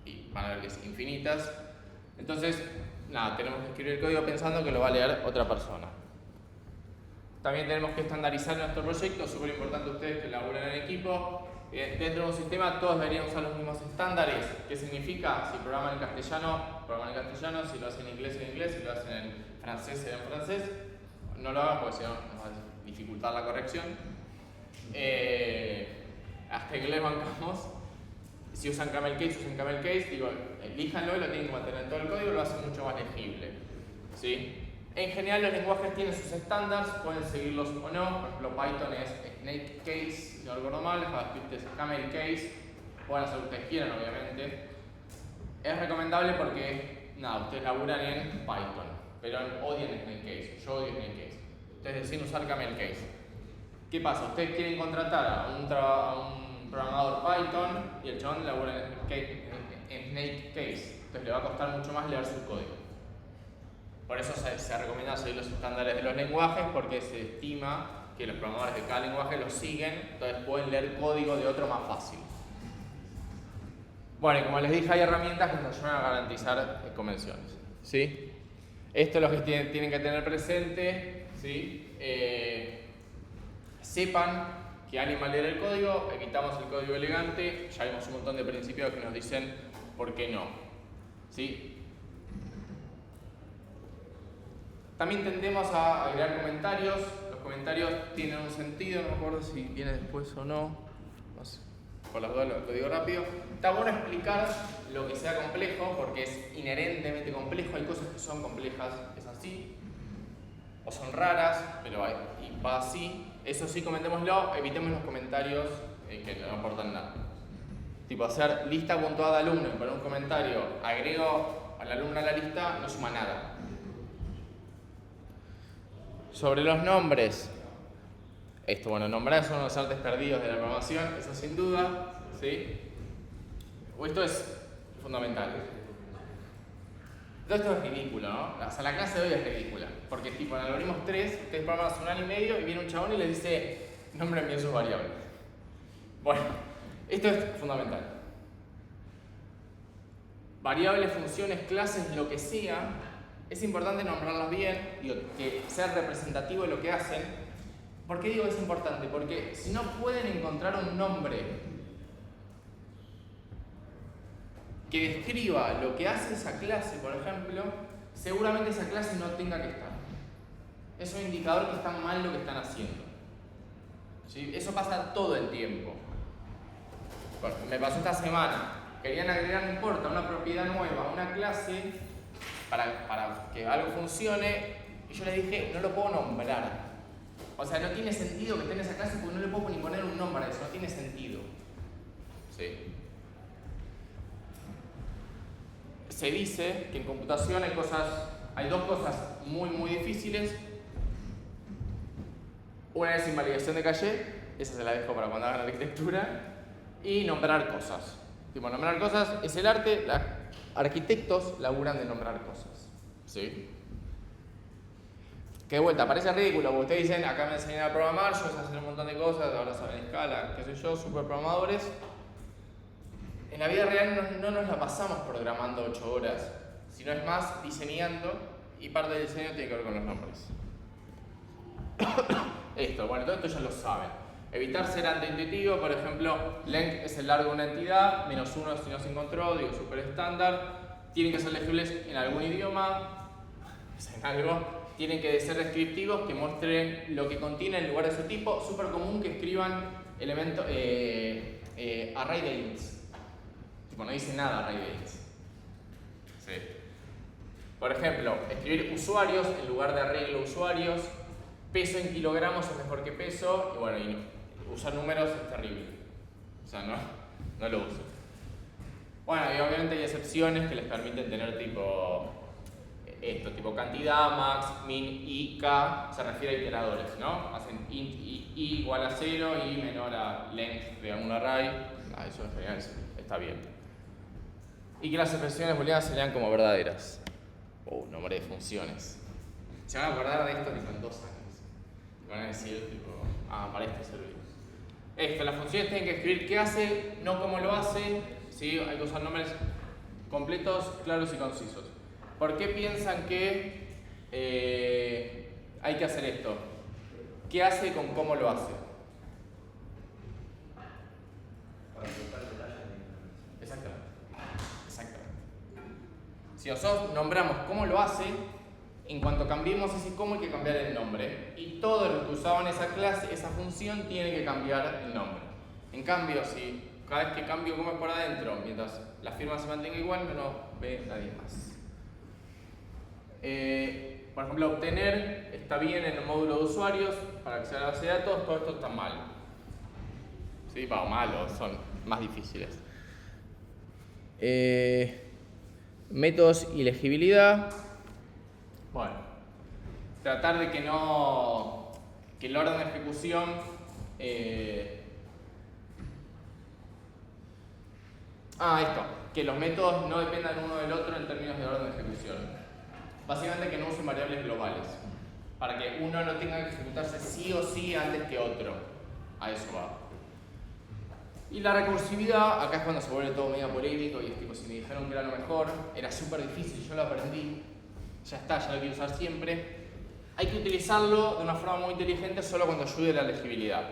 y van a ver que es infinitas. Entonces, nada, tenemos que escribir el código pensando que lo va a leer otra persona. También tenemos que estandarizar nuestro proyecto, súper importante ustedes que laburan en equipo. Dentro de un sistema todos deberían usar los mismos estándares. ¿Qué significa? Si programan en castellano, programan en castellano, si lo hacen en inglés, si lo hacen en francés, en francés. No lo hagan porque si no nos va a dificultar la corrección. Hasta inglés bancamos. Si usan camel case, usen camel case. Digo, elíjanlo y lo tienen que mantener en todo el código, lo hace mucho más legible. ¿Sí? En general los lenguajes tienen sus estándares, pueden seguirlos o no. Por ejemplo, Python es snake case, si no recuerdo mal, JavaScript es camel case. Pueden hacer lo que ustedes quieran, obviamente. Es recomendable porque, nada, ustedes laburan en Python, pero odian snake case. Yo odio snake case. Ustedes deciden usar camel case. ¿Qué pasa? Ustedes quieren contratar a un programador Python y el chabón labura en snake case. Entonces le va a costar mucho más leer su código. Por eso se recomienda seguir los estándares de los lenguajes, porque se estima que los programadores de cada lenguaje los siguen, entonces pueden leer código de otro más fácil. Bueno, y como les dije, hay herramientas que nos ayudan a garantizar convenciones. ¿Sí? Esto es lo que tienen que tener presente. ¿Sí? Sepan que alguien va a leer el código, evitamos el código elegante, ya vimos un montón de principios que nos dicen por qué no. ¿Sí? También tendemos a agregar comentarios. Los comentarios tienen un sentido, no me acuerdo si viene después o no. No sé, por las dudas lo digo rápido. Está bueno explicar lo que sea complejo porque es inherentemente complejo. Hay cosas que son complejas, es así. O son raras, pero va así. Eso sí, comentémoslo, evitemos los comentarios que no aportan nada. Tipo, hacer lista puntuada de alumno y poner un comentario, agrego al alumno a la lista, no suma nada. Sobre los nombres, nombrar son los artes perdidos de la programación, eso sin duda, ¿sí? Esto es fundamental. Todo esto es ridículo, ¿no? O sea, la clase de hoy es ridícula, porque tipo, en algoritmos 3, ustedes programan hace 1 año y medio y viene un chabón y les dice, nombren bien sus variables. Bueno, esto es fundamental. Variables, funciones, clases, lo que sea, es importante nombrarlas bien, digo, que sea representativo de lo que hacen. ¿Por qué digo que es importante? Porque si no pueden encontrar un nombre que describa lo que hace esa clase, por ejemplo, seguramente esa clase no tenga que estar. Es un indicador que está mal lo que están haciendo. ¿Sí? Eso pasa todo el tiempo. Bueno, me pasó esta semana. Querían agregar, no importa, una propiedad nueva, una clase, para que algo funcione, y yo les dije, no lo puedo nombrar. O sea, no tiene sentido que esté en esa clase porque no le puedo ni poner un nombre a eso, no tiene sentido. ¿Sí? Se dice que en computación hay dos cosas muy difíciles. Una es invalidación de caché, esa se la dejo para cuando hagan arquitectura, y nombrar cosas. Tipo, nombrar cosas es el arte, los arquitectos laburan de nombrar cosas. ¿Sí? Que de vuelta, parece ridículo, porque ustedes dicen, acá me enseñan a programar, yo sé hacer un montón de cosas, ahora saben escala, qué sé yo, super programadores. En la vida real no nos la pasamos programando 8 horas, sino es más diseñando, y parte del diseño tiene que ver con los nombres. Bueno, todo esto ya lo saben. Evitar ser antiintuitivo, por ejemplo, length es el largo de una entidad, -1 si no se encontró, digo, súper estándar. Tienen que ser legibles en algún idioma, en algo. Tienen que ser descriptivos, que muestren lo que contiene en lugar de su tipo. Súper común que escriban elementos, array de ints. Tipo, no dice nada array de ints. Sí. Por ejemplo, escribir usuarios en lugar de arreglo usuarios. Peso en kilogramos es mejor que peso. Y bueno, usar números es terrible. O sea, no lo uso. Bueno, y obviamente hay excepciones que les permiten tener tipo cantidad, max, min, i, k, se refiere a iteradores, ¿no? Hacen int i igual a 0 y menor a length de un array. Eso en general está bien. Y que las expresiones booleanas se lean como verdaderas. Nombre de funciones. Se van a acordar de esto tipo en 2 años. Van a decir tipo, para esto servimos. Las funciones tienen que escribir qué hace, no cómo lo hace. ¿Sí? Hay que usar nombres completos, claros y concisos. ¿Por qué piensan que hay que hacer esto? ¿Qué hace con cómo lo hace? Para buscar detalles de Exactamente. Si nosotros nombramos cómo lo hace, en cuanto cambiemos ese cómo hay que cambiar el nombre. Y todo lo que usaban esa clase, esa función, tiene que cambiar el nombre. En cambio, si cada vez que cambio cómo es por adentro, mientras la firma se mantenga igual, no lo ve nadie más. Por ejemplo, obtener está bien en el módulo de usuarios para acceder a la base de datos, todo esto está mal. ¿Sí? O malo, son más difíciles. Métodos y legibilidad. Bueno, tratar de que el orden de ejecución que los métodos no dependan uno del otro en términos de orden de ejecución. Básicamente que no usen variables globales, para que uno no tenga que ejecutarse sí o sí antes que otro. A eso va. Y la recursividad, acá es cuando se vuelve todo medio polémico y es tipo, si me dijeron que era lo mejor, era súper difícil, yo lo aprendí, ya está, ya lo quiero usar siempre. Hay que utilizarlo de una forma muy inteligente solo cuando ayude la legibilidad.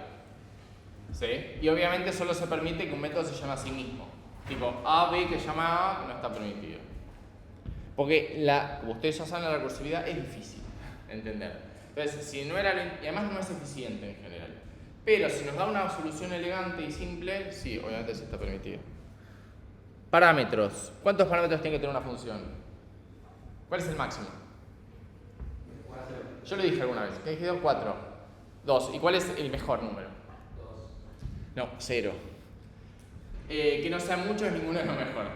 ¿Sí? Y obviamente solo se permite que un método se llame a sí mismo. Tipo, A, B que llama A no está permitido. Porque, como ustedes ya saben, la recursividad es difícil entender. Entonces, si no era, y además no es eficiente en general. Pero si nos da una solución elegante y simple, sí, obviamente sí está permitido. Parámetros. ¿Cuántos parámetros tiene que tener una función? ¿Cuál es el máximo? 4. Yo lo dije alguna vez. ¿Qué dije? 4. 2. ¿Y cuál es el mejor número? 2. No, 0. Que no sean muchos, ninguno es lo mejor,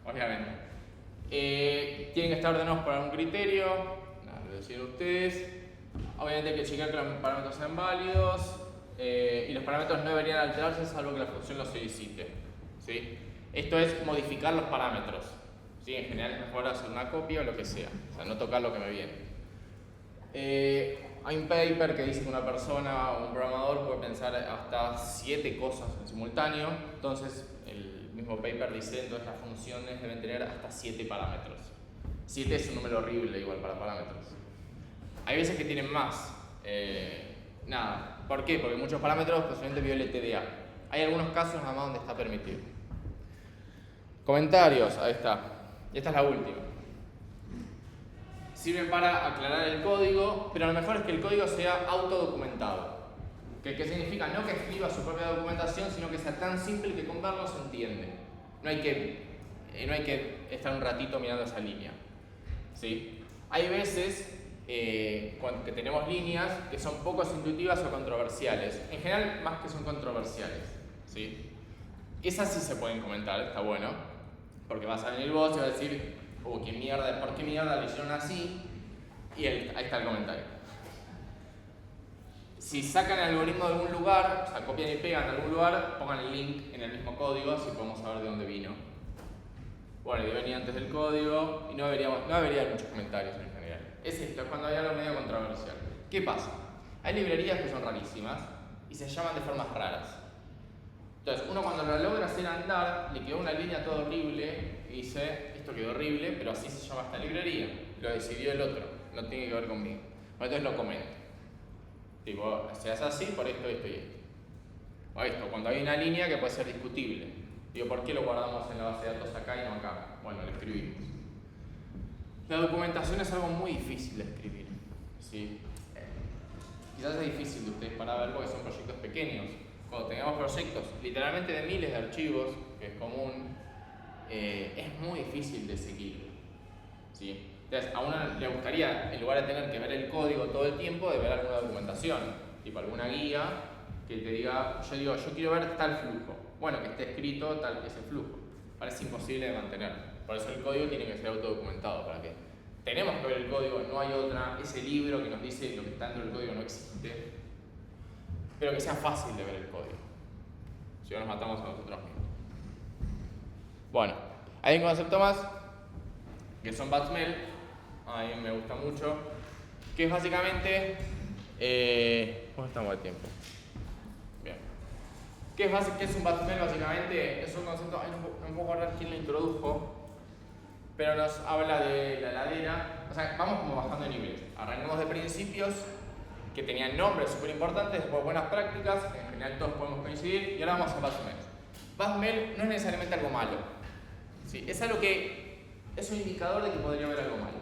obviamente. Tienen que estar ordenados por algún criterio, lo deciden ustedes. Obviamente hay que checar que los parámetros sean válidos y los parámetros no deberían alterarse salvo que la función los solicite. ¿Sí? Esto es modificar los parámetros. ¿Sí? En general es mejor hacer una copia o lo que sea, o sea, no tocar lo que me viene. Hay un paper que dice que una persona o un programador puede pensar hasta 7 cosas en simultáneo. Entonces, el mismo paper dice entonces las funciones deben tener hasta 7 parámetros. 7 es un número horrible igual para parámetros. Hay veces que tienen más. Nada. ¿Por qué? Porque muchos parámetros posiblemente violen TDA. Hay algunos casos nada más donde está permitido. Comentarios, ahí está. Y esta es la última. Sirven para aclarar el código, pero lo mejor es que el código sea autodocumentado. ¿Qué significa? No que escriba su propia documentación, sino que sea tan simple que con verlo se entiende. No hay que estar un ratito mirando esa línea. ¿Sí? Hay veces que tenemos líneas que son poco intuitivas o controversiales. En general, más que son controversiales. ¿Sí? Esas sí se pueden comentar, está bueno. Porque vas a venir vos y vas a decir, ¿por qué mierda lo hicieron así? Y ahí está el comentario. Si sacan el algoritmo de algún lugar, o sea, copian y pegan de algún lugar, pongan el link en el mismo código, así podemos saber de dónde vino. Bueno, yo venía antes del código y no debería haber muchos comentarios en general. Es esto, es cuando hay algo medio controversial. ¿Qué pasa? Hay librerías que son rarísimas y se llaman de formas raras. Entonces, uno cuando lo logra hacer andar, le quedó una línea toda horrible y dice, esto quedó horrible, pero así se llama esta librería. Lo decidió el otro, no tiene que ver conmigo. Bueno, entonces lo comento. Tipo, se hace así por esto, esto y esto. O esto, cuando hay una línea que puede ser discutible. Digo, ¿por qué lo guardamos en la base de datos acá y no acá? Bueno, lo escribimos. La documentación es algo muy difícil de escribir. ¿Sí? Quizás es difícil de ustedes para ver porque son proyectos pequeños. Cuando tengamos proyectos literalmente de miles de archivos, que es común, es muy difícil de seguir. ¿Sí? Entonces, a uno le gustaría, en lugar de tener que ver el código todo el tiempo, de ver alguna documentación, tipo alguna guía que te diga, yo quiero ver tal flujo. Bueno, que esté escrito tal ese flujo. Parece imposible de mantener. Por eso el código tiene que ser autodocumentado. ¿Para qué? Tenemos que ver el código, no hay otra. Ese libro que nos dice lo que está dentro del código no existe. Pero que sea fácil de ver el código. Si no nos matamos a nosotros mismos. Bueno, hay un concepto más, que son BATML. A mí me gusta mucho. Que es básicamente... ¿Cómo estamos de tiempo? Bien. ¿Qué es un BATML básicamente? Es un concepto, no puedo acordar quién lo introdujo, pero nos habla de la heladera. O sea, vamos como bajando de niveles. Arrancamos de principios que tenían nombres súper importantes, después buenas prácticas, en general todos podemos coincidir, y ahora vamos a BATML. BATML no es necesariamente algo malo. ¿Sí? Es algo que es un indicador de que podría haber algo malo.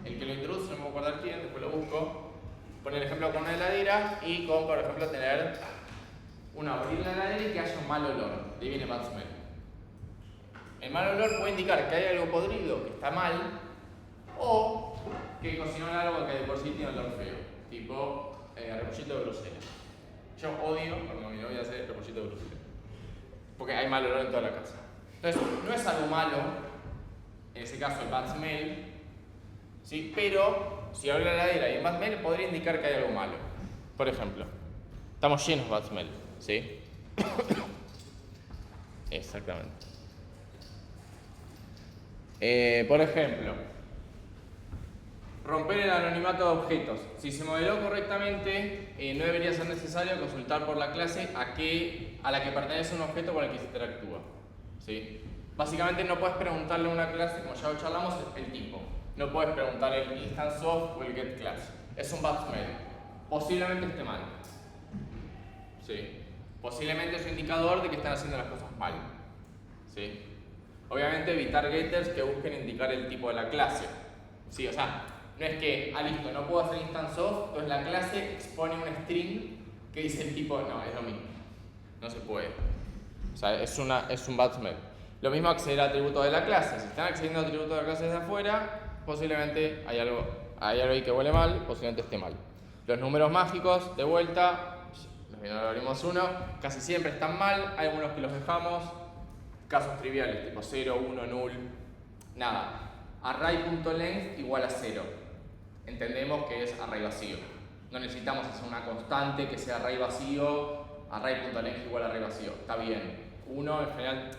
El que lo introduce, no me puedo acordar quién, después lo busco. Pone el ejemplo con una heladera y con, por ejemplo, tener abrir la heladera y que haya un mal olor. De ahí viene bad smell. El mal olor puede indicar que hay algo podrido, que está mal, o que cocinaron algo que de por sí tiene olor feo, tipo repollito de Bruselas. Yo odio cuando mi novia hace repollito de Bruselas, porque hay mal olor en toda la casa. Entonces, no es algo malo, en ese caso el bad smell, ¿sí? Pero si abre la heladera y hay bad smell, podría indicar que hay algo malo. Por ejemplo, estamos llenos de bad smell, ¿sí? Exactamente. Por ejemplo, romper el anonimato de objetos. Si se modeló correctamente, no debería ser necesario consultar por la clase a la que pertenece un objeto con el que se interactúa, ¿sí? Básicamente no puedes preguntarle a una clase, como ya lo charlamos, el tipo. No puedes preguntarle el instance of o el get class. Es un bad smell. Posiblemente esté mal. ¿Sí? Posiblemente es un indicador de que están haciendo las cosas mal. ¿Sí? Obviamente evitar getters que busquen indicar el tipo de la clase. ¿Sí? O sea, no es que, listo, no puedo hacer instance of, entonces la clase expone un string que dice el tipo, no, es lo mismo. No se puede. O sea, es un bad smell. Lo mismo acceder a atributos de la clase. Si están accediendo a atributos de la clase desde afuera, posiblemente hay algo ahí que huele mal, posiblemente esté mal. Los números mágicos, de vuelta, los abrimos uno, casi siempre están mal, hay algunos que los dejamos, casos triviales, tipo 0, 1, null, nada. Array.length igual a 0. Entendemos que es array vacío. No necesitamos hacer una constante que sea array vacío, array.length igual a array vacío. Está bien. 1 en general,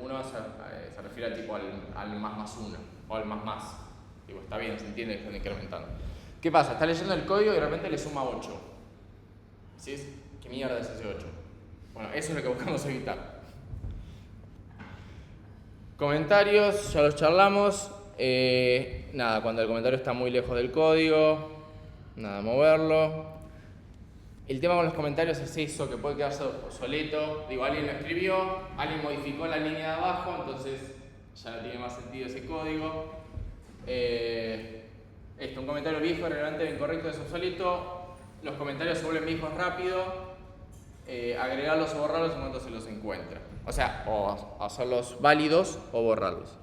1 se refiere al tipo al más 1 o al más. Digo, está bien, se entiende que están incrementando. ¿Qué pasa? Está leyendo el código y de repente le suma 8. ¿Sí? ¿Qué mierda es ese 8? Bueno, eso es lo que buscamos evitar. Comentarios, ya los charlamos. Nada, cuando el comentario está muy lejos del código, nada, moverlo. El tema con los comentarios es eso, que puede quedarse obsoleto. Digo, alguien lo escribió, alguien modificó la línea de abajo, entonces ya no tiene más sentido ese código. Un comentario viejo, irrelevante o incorrecto es obsoleto. Los comentarios se vuelven viejos rápido. Agregarlos o borrarlos en cuanto se los encuentra. O sea, o hacerlos válidos o borrarlos.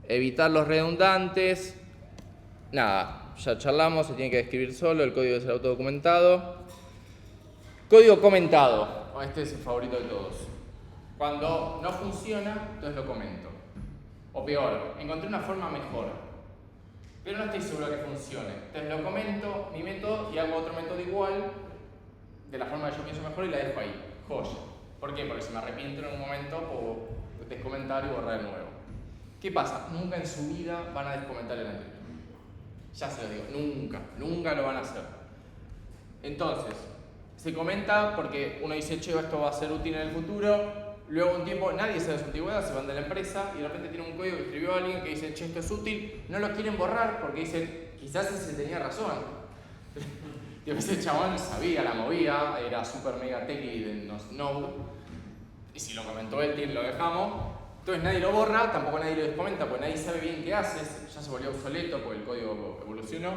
Evitar los redundantes. Nada, ya charlamos, se tiene que escribir solo, el código debe ser autodocumentado. Código comentado. Este es el favorito de todos. Cuando no funciona, entonces lo comento. O peor, encontré una forma mejor, pero no estoy seguro de que funcione. Entonces lo comento, mi método, y hago otro método igual, de la forma que yo pienso mejor, y la dejo ahí. Joya. ¿Por qué? Porque si me arrepiento en un momento, puedo descomentar y borrar de nuevo. ¿Qué pasa? Nunca en su vida van a descomentar el anterior. Ya se lo digo, nunca lo van a hacer. Entonces, se comenta porque uno dice, che, esto va a ser útil en el futuro. Luego un tiempo, nadie sabe su antigüedad, se van de la empresa y de repente tiene un código que escribió alguien que dice, che, esto es útil. No lo quieren borrar porque dicen, quizás ese tenía razón. Y a veces el chabón sabía, la movía, era super mega techy de Node. Y si lo comentó él, lo dejamos. Entonces nadie lo borra, tampoco nadie lo descomenta, porque nadie sabe bien qué hace, ya se volvió obsoleto porque el código evolucionó.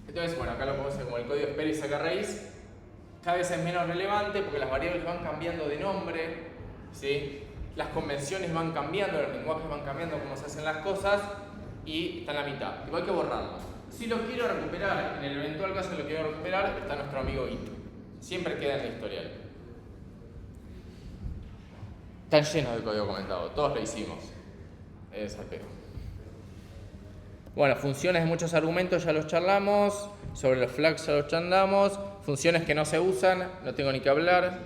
Entonces, bueno, acá lo podemos hacer como el código espera y saca raíz. Cada vez es menos relevante porque las variables van cambiando de nombre, ¿sí? Las convenciones van cambiando, los lenguajes van cambiando, cómo se hacen las cosas, y está en la mitad. Igual hay que borrarlo. Si lo quiero recuperar, en el eventual caso que lo quiero recuperar, está nuestro amigo Git. Siempre queda en el historial. Están llenos de código comentado, todos lo hicimos. Es al pedo. Bueno, funciones de muchos argumentos ya los charlamos. Sobre los flags ya los charlamos. Funciones que no se usan, no tengo ni que hablar.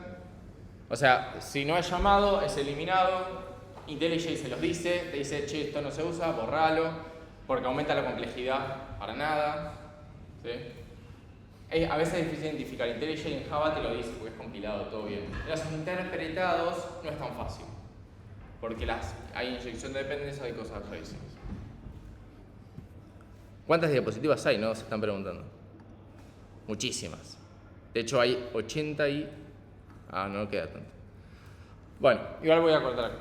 O sea, si no es llamado, es eliminado. IntelliJ se los dice, te dice, che, esto no se usa, borralo, porque aumenta la complejidad para nada. ¿Sí? A veces es difícil identificar. IntelliJ en Java te lo dice porque es compilado, todo bien. En los interpretados no es tan fácil, porque hay inyección de dependencia y cosas rarísimas. ¿Cuántas diapositivas hay? No se están preguntando. Muchísimas. De hecho hay 80 y... no queda tanto. Bueno, igual voy a cortar acá.